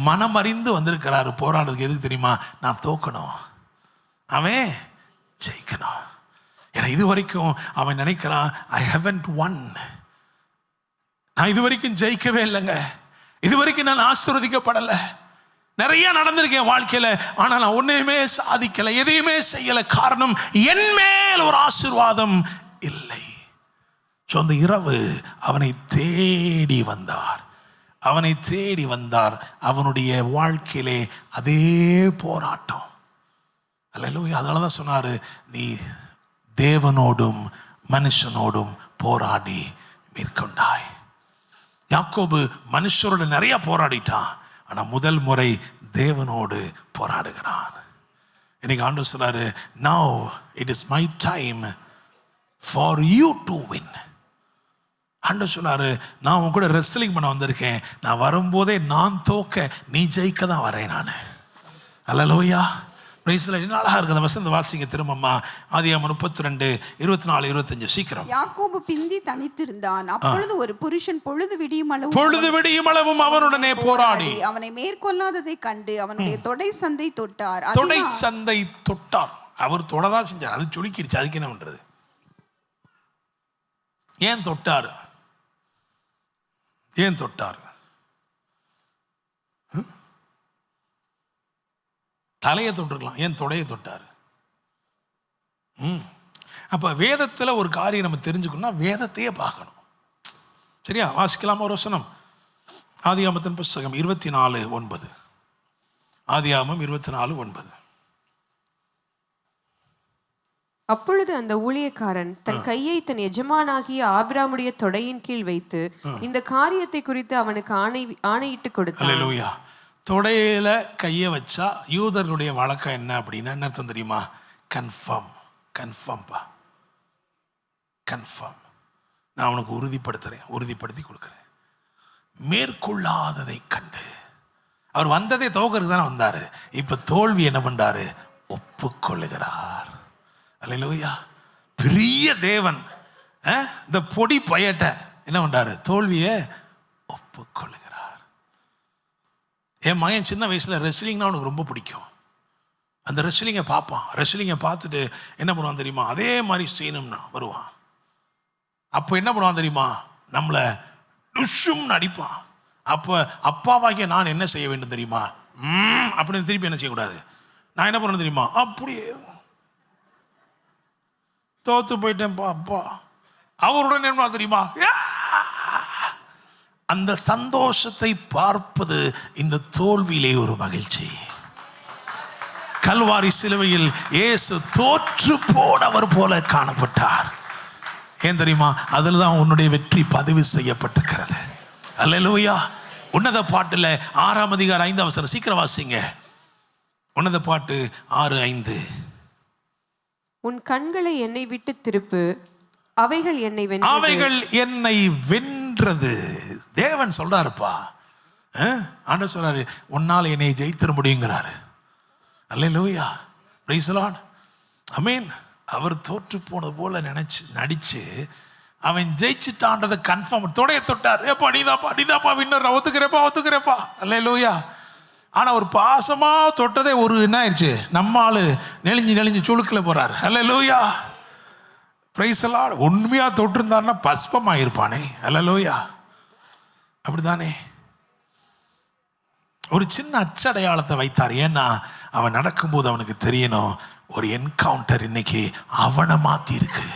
Speaker 1: மனம் அறிந்து வந்திருக்கிறாரு போராடுறதுக்கு. எதுக்கு தெரியுமா? நான் தோக்கணும், அவன் ஜெயிக்கணும். ஏன்னா இது வரைக்கும் அவன் நினைக்கிறான், ஐ ஹேவன்ட் ஒன், நான் இது வரைக்கும் ஜெயிக்கவே இல்லைங்க, இது வரைக்கும் நான் ஆசீர்வதிக்கப்படலை, நிறைய நடந்திருக்கேன் வாழ்க்கையில, ஆனா நான் ஒன்னையுமே சாதிக்கல, எதையுமே செய்யல. காரணம், என் மேல் ஒரு ஆசீர்வாதம் இல்லை. அந்த இரவு அவனை தேடி வந்தார், அவனை தேடி வந்தார். அவனுடைய வாழ்க்கையிலே அதே போராட்டம். அல்லேலூயா. அதனாலதான் சொன்னாரு, நீ தேவனோடும் மனுஷனோடும் போராடி மேற்கொண்டாய். யாக்கோபு மனுஷரோட நிறைய போராடிட்டான், ஆனா முதல் முறை தேவனோடு போராடுகிறான். இன்னைக்கு ஆண்டவர் சொல்றாரு, now it is my time for you to win. ஆண்டவர் சொன்னாரு, நான் உன் கூட ரெஸ்லிங் பண்ண வந்திருக்கேன், நான் வரும்போதே நான் தோக்க நீ ஜெயிக்க தான் வரேன் நான். அல்லேலூயா. அழகா இருக்கு அந்த வசந்த வாசிங்க திரும்பமா. ஆதியாகமம் 32 24 25 சீக்கிரம்.
Speaker 3: யாக்கோபு பிந்தி தனித்திருந்தான். அப்பொழுது ஒரு புருஷன் பொழுது விடியும்
Speaker 1: அளவும் அவனுடனே போராடி
Speaker 3: அவனை மேற்கொள்ளாததை கண்டு அவனுடைய தொடை சந்தை தொட்டார்.
Speaker 1: தொடை சந்தை தொட்டார். அவர் தொடதான் செஞ்சார், அது சுளுக்கிடுச்சு. அதுக்கு என்ன பண்றது? ஏன் தொட்டார்? ஏன் தொட்டார்? தலையை தொட்டிருக்கலாம், ஏன் தொடையை தொட்டார்? அப்ப வேதத்துல ஒரு காரியம் நம்ம தெரிஞ்சுக்கணும்னா வேதத்தையே பார்க்கணும். சரியா? வாசிக்கலாமா ஒரு வசனம்? ஆதியாகமத்தின் புஸ்தகம் 24:9. ஆதியாகமம் 24:9.
Speaker 2: அப்பொழுது அந்த ஊழியக்காரன் தன் கையை தன் எஜமானாகிய ஆபிரகாமுடைய தொடையின் கீழ் வைத்து இந்த காரியத்தை குறித்து அவனுக்கு ஆணையிட்டு கொடுத்தான்.
Speaker 1: அல்லேலூயா. தொடையில கையை வச்சா யூதர்களுடைய வழக்கம் என்ன அப்படின்னா என்ன அர்த்தம் தெரியுமா? கன்ஃபார்ம். கன்ஃபார்ம்பா, கன்ஃபார்ம். நான் உனக்கு உறுதிப்படுத்துறேன், உறுதிப்படுத்தி கொடுக்குறேன். மேற்கொள்ளாததை கண்டு அவர் வந்ததே தோக்கருக்கு தானே வந்தாரு. இப்ப தோல்வி என்ன பண்றாரு? ஒப்புக்கொள்ளுகிறார். அல்லேலூயா. பெரிய தேவன் இந்த பொடி பயட்ட என்ன பண்றாரு? தோல்வியை ஒப்புக்கொள்ளுகிறார். என் மகன் சின்ன வயசுல ரெஸ்லிங்னா அவனுக்கு ரொம்ப பிடிக்கும். அந்த ரெஸ்லிங்கை பார்ப்பான். ரெஸ்லிங்கை பார்த்துட்டு என்ன பண்ணுவான் தெரியுமா? அதே மாதிரி செய்யணும்னா வருவான். அப்போ என்ன பண்ணுவான் தெரியுமா? நம்மளை டுஷும்னு அடிப்பான். அப்போ அப்பாவாகிய நான் என்ன செய்ய வேண்டும் தெரியுமா? அப்படின்னு திருப்பி என்ன செய்யக்கூடாது. நான் என்ன பண்ணணும் தெரியுமா? அப்படியே தோத்து போயிட்டேன்ப்பா அப்பா. அவருடன் என்ன தெரியுமா? அந்த சந்தோஷத்தை பார்ப்பது இந்த தோல்வியிலே ஒரு மகிழ்ச்சி. கல்வாரி சிலுவையில் இயேசு தோற்று போனவர் போல காணப்பட்டார். ஏன் தெரியுமா? அதில் தான் உன்னுடைய வெற்றி பதிவு செய்யப்பட்டிருக்கிறது. அல்லேலூயா. உன்னத பாட்டுல 6ஆம் அதிகாரம் 5ஆம் வசனம் சீக்கிரம் வாசிங்க. உன்னத பாட்டு 6:5.
Speaker 2: உன் கண்களை என்னை விட்டு திருப்பு, அவைகள் என்னை
Speaker 1: வென்றது. தேவன் சொல்றாருப்பா, ஆண்டவர் சொல்றாரு, உன்னால் என்னை ஜெயித்திட முடியுங்கிறாரு. அல்லேலூயா, பிரைஸ் தி லார்ட், ஆமென். அவர் தோற்று போனது போல நடிச்சு அவன் ஜெயிச்சுட்டான்றதை கன்ஃபார்ம் தொடைய தொட்டார். ஏப்பா நீதாப்பா வின்னர், ஒத்துக்கிறேப்பா. அல்லேலூயா. ஆனா ஒரு பாசமா தொட்டதே ஒரு என்ன ஆயிடுச்சு, நம்ம ஆளு நெளிஞ்சு சுழுக்கில் போறாரு. அல்லேலூயா, பிரைஸ் தி லார்ட். உண்மையா தொட்டிருந்தாருன்னா பஸ்பமாயிருப்பானே. அல்லேலூயா, அப்படிதானே. ஒரு சின்ன அச்சடையாளத்தை வைத்தார். ஏன்னா அவன் நடக்கும்போது அவனுக்கு தெரியணும், ஒரு என்கவுண்டர் இன்னைக்கு அவனை மாத்தி இருக்கு.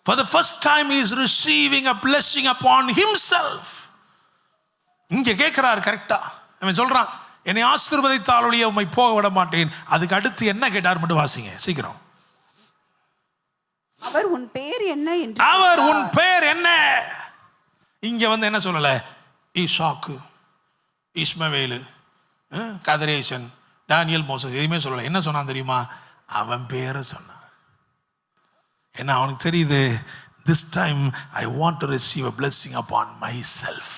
Speaker 1: For the first time he is receiving a blessing upon himself. இங்க கேட்கிறார் கரெக்டா. அவன் சொல்றான், என்னை ஆசீர்வதித்தாலுடைய உம்மை போக விட மாட்டேன். அதுக்கு அடுத்து என்ன கேட்டார் மட்டும் வாசிங்க சீக்கிரம்.
Speaker 3: அவர் உன் பெயர் என்ன என்று,
Speaker 1: அவர் உன் பெயர் என்ன. இங்க வந்து என்ன சொல்லல, ஈசாக்கு, இஸ்மவேலு, கதிரேசன், டானியல், மோசஸ் எதுவுமே சொல்லல. என்ன சொன்னான் தெரியுமா, அவன் பேரை சொன்னான். ஏன்னா அவனுக்கு தெரியுது, this time I want to receive a blessing upon myself.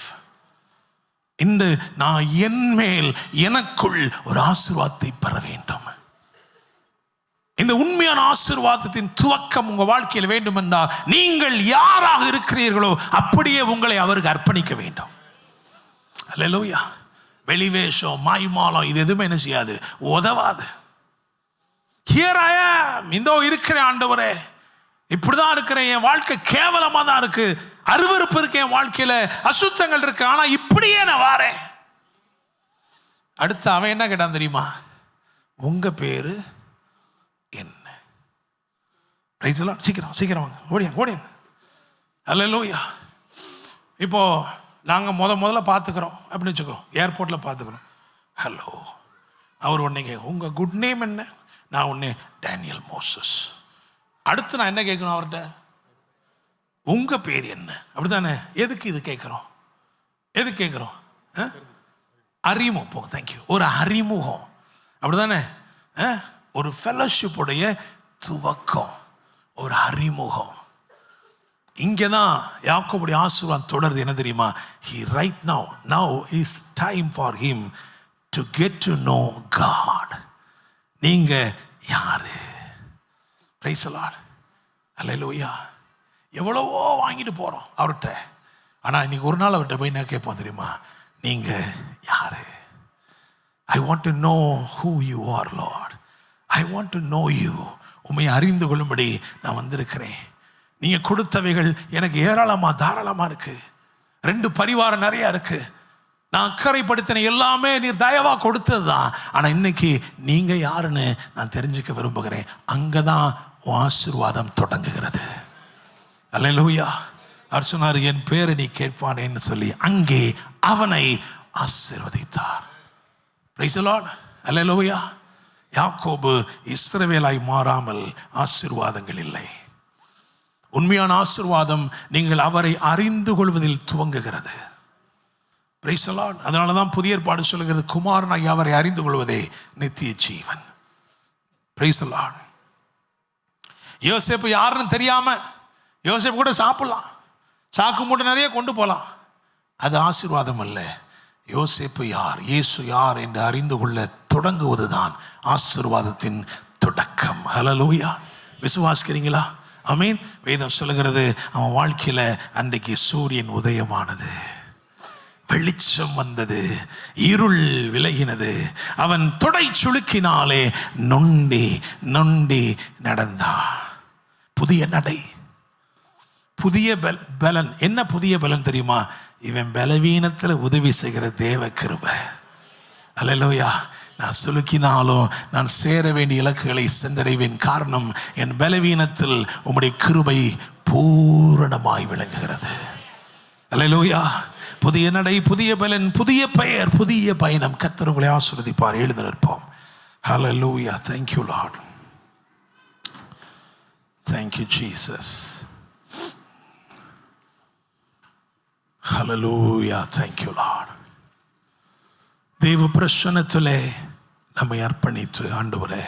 Speaker 1: இந்த நான் என் மேல் எனக்குள் ஒரு ஆசீர்வாதத்தை பெற வேண்டும். இந்த உண்மையான ஆசீர்வாதத்தின் துவக்கம் உங்க வாழ்க்கையில் வேண்டும் என்றால் நீங்கள் யாராக இருக்கிறீர்களோ அப்படியே உங்களை அவருக்கு அர்ப்பணிக்க வேண்டும். அல்லேலூயா. வெளிவேஷம், மாய்மாலம் இது எதுவுமே என்ன செய்யாது, உதவாது. Here I am, இதோ இருக்கிறேன் ஆண்டவரே, இப்படிதான் இருக்கிறேன், என் வாழ்க்கை கேவலமா தான் இருக்கு, அருவருப்பு இருக்கு, என் வாழ்க்கையில அசுத்தங்கள் இருக்கு, ஆனா இப்படியே நான் வாரேன். அடுத்து அவன் என்ன கேட்டான் தெரியுமா, உங்க பேரு என்ன. Price the Lord. சீக்கிரம் வாங்க, ஓடியாங்க. அல்லேலூயா. இப்போ நாங்கள் முதல்ல பார்த்துக்கிறோம் அப்படின்னு வச்சுக்கிறோம், ஏர்போர்ட்டில் பார்த்துக்கிறோம். ஹலோ, அவர் உடனே உங்கள் குட் நேம் என்ன, நான் உடனே டேனியல் மோசஸ். அடுத்து நான் என்ன கேட்கணும் அவர்கிட்ட, உங்கள் பேர் என்ன, அப்படித்தானே. எதுக்கு இது கேட்குறோம், அறிமுகம். போங்க, தேங்க்யூ. ஒரு அறிமுகம், அப்படித்தானே. ஒரு ஃபெலோஷிப்புடைய துவக்கம், ஒரு அறிமுகம். இங்கதான் யாக்கோபுடைய ஆசீர்வாதம் தொடருது. என்ன தெரியுமா, he right now is time for him to get to know God. நீங்க யாரு. Praise the Lord. அல்லேலூயா. எவ்வளவோ வாங்கிட்டு போறோம் அவர்கிட்ட, ஆனா இன்னைக்கு ஒரு நாள் அவர்கிட்ட போய் என்ன கேட்போம் தெரியுமா, நீங்க யாரு. I want to know who you are, Lord. I want to know you. உம்மை அறிந்து கொள்ளும்படி நான் வந்திருக்கிறேன். நீங்க கொடுத்தவைகள் எனக்கு ஏராளமா தாராளமா இருக்கு. 2 பரிவாரம் நிறைய இருக்கு. நான் அக்கறைப்படுத்தின எல்லாமே நீர் தயவா கொடுத்தது தான். ஆனா இன்னைக்கு நீங்க யாருன்னு நான் தெரிஞ்சுக்க விரும்புகிறேன். அங்கதான் ஆசீர்வாதம் தொடங்குகிறது. அல்லேலூயா. அவர் சொன்னார், என் பேரை நீ கேட்பானேன்னு சொல்லி அங்கே அவனை ஆசீர்வதித்தார். Praise the Lord. அல்லேலூயா. யாக்கோபு இஸ்ரவேலாய் மாறாமல் ஆசீர்வாதங்கள் இல்லை. உண்மையான ஆசீர்வாதம் நீங்கள் அவரை அறிந்து கொள்வதில் துவங்குகிறது. Price the Lord. அதனால தான் புதிய ஏற்பாடு சொல்லுகிறது, குமாரனாய் அவரை அறிந்து கொள்வதே நித்திய ஜீவன். Price the Lord. யோசேப்பு யாருன்னு தெரியாம யோசேப்பு கூட சாப்பிடலாம், சாக்கு மூட்டை நிறைய கொண்டு போகலாம், அது ஆசீர்வாதம் அல்ல. யோசேப்பு யார், இயேசு யார் என்று அறிந்து கொள்ள தொடங்குவதுதான் ஆசீர்வாதத்தின் தொடக்கம். ஹல்லேலூயா. விசுவாசிக்கிறீங்களா? ஆமென். வேதம் சொல்லுகிறது, அவன் வாழ்க்கையில அன்றைக்கு சூரியன் உதயமானது, வெளிச்சம் வந்தது, இருள் விலகினது. அவன் தொடை சுளுக்கினாலே நொண்டி நொண்டி நடந்தான். புதிய நடை, புதிய பலன். என்ன புதிய பலன் தெரியுமா? இவன் பலவீனத்தில் உதவி செய்கிற தேவ கிருபை. அல்லேலூயா. நான் சுலுக்கினாலும் நான் சேர வேண்டிய இலக்குகளை சென்றடைவேன். காரணம், என் பலவீனத்தில் உம்முடைய கிருபை பூரணமாய் விளங்குகிறது. அல்லேலூயா. புதிய நடை, புதிய பலன், புதிய பெயர், புதிய பயணம். கர்த்தர் உங்களை ஆசீர்வதிப்பார். எழுந்து நிற்போம். ஹல்லேலூயா. Thank you Lord. Thank you Jesus. Hallelujah. Thank you Lord. தேவ பிரசன்னத்திலே நம்மை அர்ப்பணித்து, ஆண்டவரே,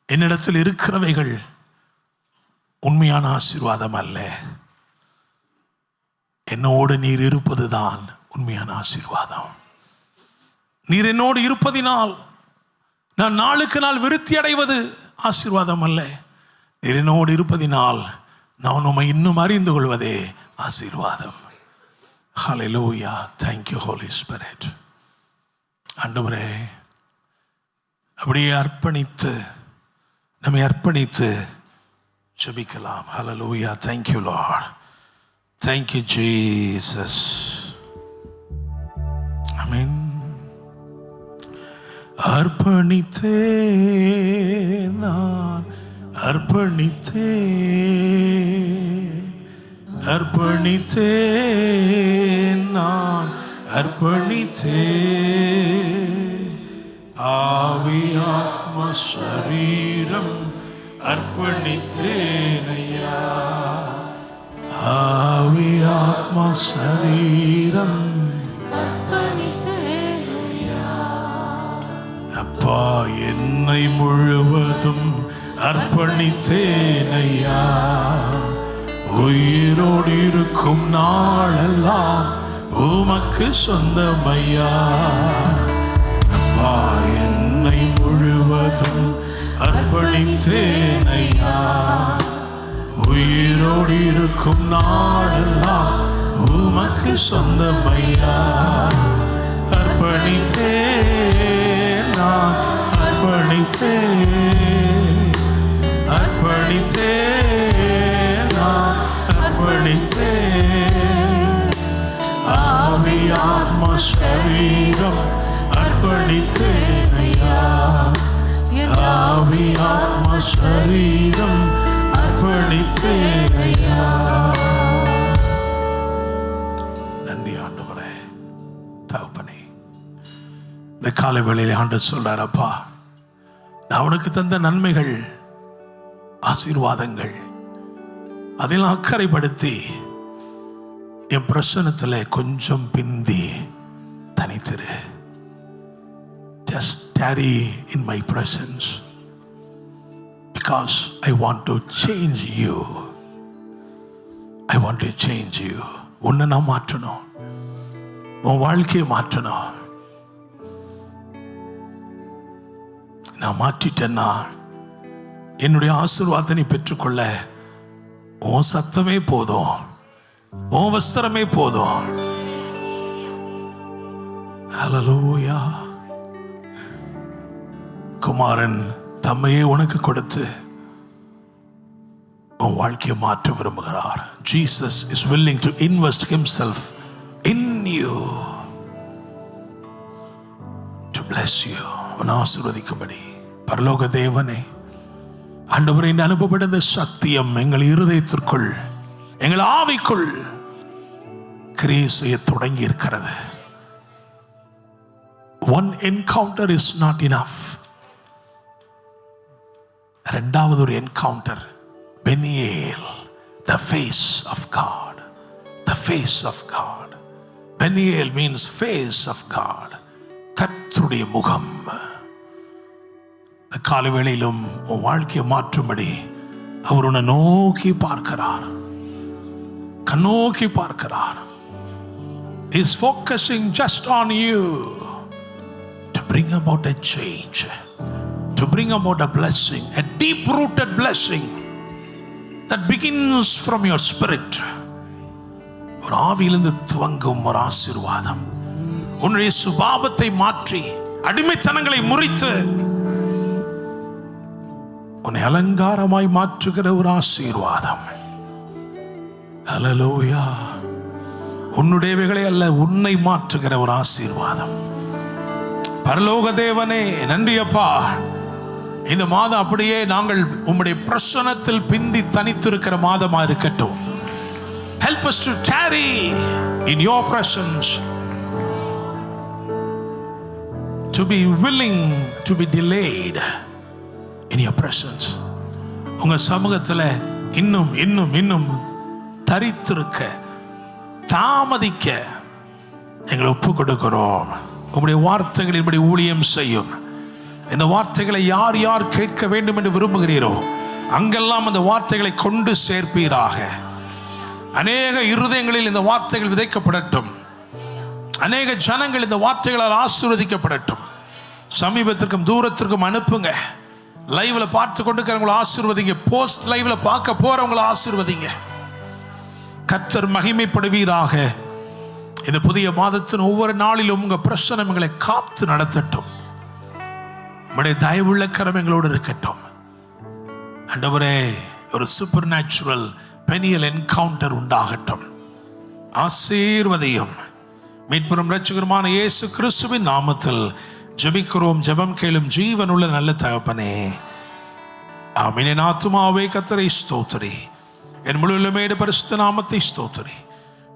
Speaker 1: என்னிடத்தில் இருக்கிறவைகள் உண்மையான ஆசீர்வாதம் அல்ல, என்னோடு நீர் இருப்பதுதான் உண்மையான ஆசீர்வாதம். நீர் என்னோடு இருப்பதினால் நான் நாளுக்கு நாள் விருத்தி அடைவது ஆசீர்வாதம் அல்ல. நீர் என்னோடு இருப்பதினால் நான் உம்மை இன்னும் அறிந்து கொள்வதே ஆசீர்வாதம். ஹல்லேலூயா. Thank you Holy Spirit. ஆண்டவரே, அப்படியே நம்மை அர்ப்பணித்து ஜெபிக்கலாம். ஹல்லேலூயா. Thank you Lord. Thank you Jesus. Amen. அர்ப்பணித்தேன் நான் அர்ப்பணித்தேன் ஆவி ஆத்மா சரீரம் அர்ப்பணித்தேன் ஐயா. ஆவி ஆத்மா சரீரம் அப்பா, என்னை முழுவதும் அர்ப்பணித்தேன் ஐயா. உயிரோடு இருக்கும் நாளெல்லாம் உமக்கு சொந்தம் ஐயா. அப்பா, என்னை முழுவதும் அர்ப்பணித்தேன் ஐயா. உயிரோடு இருக்கும் நாளெல்லாம் உமக்கு சொந்தம் ஐயா. அர்ப்பணித்தேன் நான் அர்ப்பணித்தேன் நான் அர்ப்பணித்தேன் ஆவி ஆத்மா சரீரம் அர்ப்பணித்தேன் ஐயா. ஆவி ஆத்மா சரீரம் அர்ப்பணித்தேன் ஐயா. நன்றி ஆண்டவரே. தகப்பனே, இந்த காலை வேளையிலே ஆண்டவர் சொல்றார், அப்பா, நான் உனக்கு தந்த நன்மைகள் ஆசீர்வாதங்கள் அதெல்லாம் அக்கறைப்படுத்தி என் பிரசனத்தில் கொஞ்சம் பிந்தி தனித்திரு. Just tarry in my presence because I want to change you. I want to change you. உன்னை நான் மாற்றணும், உன் வாழ்க்கையை மாற்றணும். நான் மாற்றிட்டேன்னா என்னுடைய ஆசீர்வாதத்தை நீ பெற்றுக்கொள்ள உன் சத்தமே போதும், உன் வஸ்திரமே போதும். ஹல்லேலூயா. குமாரன் தம்மையே உனக்கு கொடுத்து உன் வாழ்க்கையை மாற்ற விரும்புகிறார். Jesus is willing to invest himself in you to bless you. உன்னை ஆசீர்வதிக்கும்படி பரலோக தேவனே, ஆண்டவரே, இந்த அனுப்பப்பட்ட சத்தியம் எங்கள் இருதயத்திற்குள், எங்கள் ஆவிக்குள் கிரியை செய்ய தொடங்கி இருக்கிறது. One encounter is not enough. இரண்டாவது ஒரு encounter, Peniel, the face of God. The face of God. Peniel means face of God. கர்த்தருடைய முகம். காலை வேளையிலும் உன் வாழ்க்கையை மாற்றும்படி அவர் உன்னை நோக்கி பார்க்கிறார், கண்ணோக்கி பார்க்கிறார். He is focusing just on you to bring about a change, to bring about a blessing, a deep-rooted blessing that begins from your spirit. ஒரு ஆவியிலிருந்து துவங்கும் ஒரு ஆசீர்வாதம் உன்னுடைய சுபாவத்தை மாற்றி அடிமைத்தனங்களை முறித்து உன்னை அலங்காரமாய் மாற்றுகிற ஒரு ஆசீர்வாதம். ஹல்லேலூயா. உன்னுடையவைகளை அல்ல, உன்னை மாற்றுகிற ஒரு ஆசீர்வாதம். பரலோக தேவனே, நன்றி அப்பா. இந்த மாதம் அப்படியே நாங்கள் உம்முடைய பிரசன்னத்தில் பிந்தி தனித்திருக்கிற மாதமா இருக்கட்டும். Help us to tarry in your presence, to be willing to be delayed in your presence. உங்க சமூகத்தில் இன்னும் இன்னும் இன்னும் தரித்திருக்க, தாமதிக்க எங்களை ஒப்பு கொடுக்கிறோம். உங்களுடைய வார்த்தைகளின்படி ஊழியம் செய்யும். இந்த வார்த்தைகளை யார் யார் கேட்க வேண்டும் என்று விரும்புகிறீரோ அங்கெல்லாம் அந்த வார்த்தைகளை கொண்டு சேர்ப்பீராக. அநேக இருதயங்களில் இந்த வார்த்தைகள் விதைக்கப்படட்டும். அநேக ஜனங்கள் இந்த வார்த்தைகளால் ஆசீர்வதிக்கப்படட்டும். சமீபத்திற்கும் தூரத்திற்கும் அனுப்புங்க. லைவ்ல பார்த்து கொண்டிருக்கிறவங்களை ஆசீர்வதிங்க. போஸ்ட் லைவ்ல பார்க்க போறவங்களை ஆசீர்வதிங்க. கர்த்தர் மகிமைப்படுவீராக. இந்த புதிய மாதத்தின் ஒவ்வொரு நாளிலும் உங்க பிரசனங்களை காத்து நடத்தட்டும். உம்முடைய தயவுள்ள கரம் எங்களோடு இருக்கட்டும். ஆண்டவரே, ஒரு சூப்பர் நேச்சுரல் பெனியல் என்கவுண்டர் உண்டாகட்டும். ஆசீர்வதியும். மீட்பெரும் இரட்சகருமான இயேசு கிறிஸ்துவின் நாமத்தில் ஜெபிக்கிறோம். ஜெபம் கேளும் ஜீவனுள்ள நல்ல தகப்பனே, ஆமென். என் ஆத்துமாவே கர்த்தரை ஸ்தோத்திரி, என் முழு உள்ளமேடு பரிசுத்த நாமத்தை ஸ்தோத்திரி.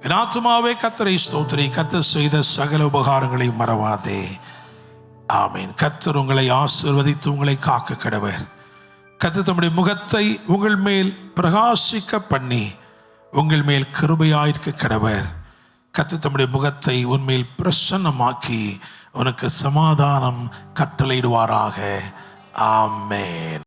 Speaker 1: என் ஆத்துமாவே கர்த்தரை ஸ்தோத்திரி, கர்த்தர் செய்த சகல உபகாரங்களை மறவாதே. ஆமென். கர்த்தர் உங்களை ஆசீர்வதித்து உங்களை காக்க கடவர். கர்த்தர் தம்முடைய முகத்தை உங்கள் மேல் பிரகாசிக்க பண்ணி உங்கள் மேல் கிருபையாயிருக்க கடவர். கர்த்தர் தம்முடைய முகத்தை உன்மேல் பிரசன்னமாக்கி உனக்கு சமாதானம் கட்டளையிடுவாராக. ஆமென்.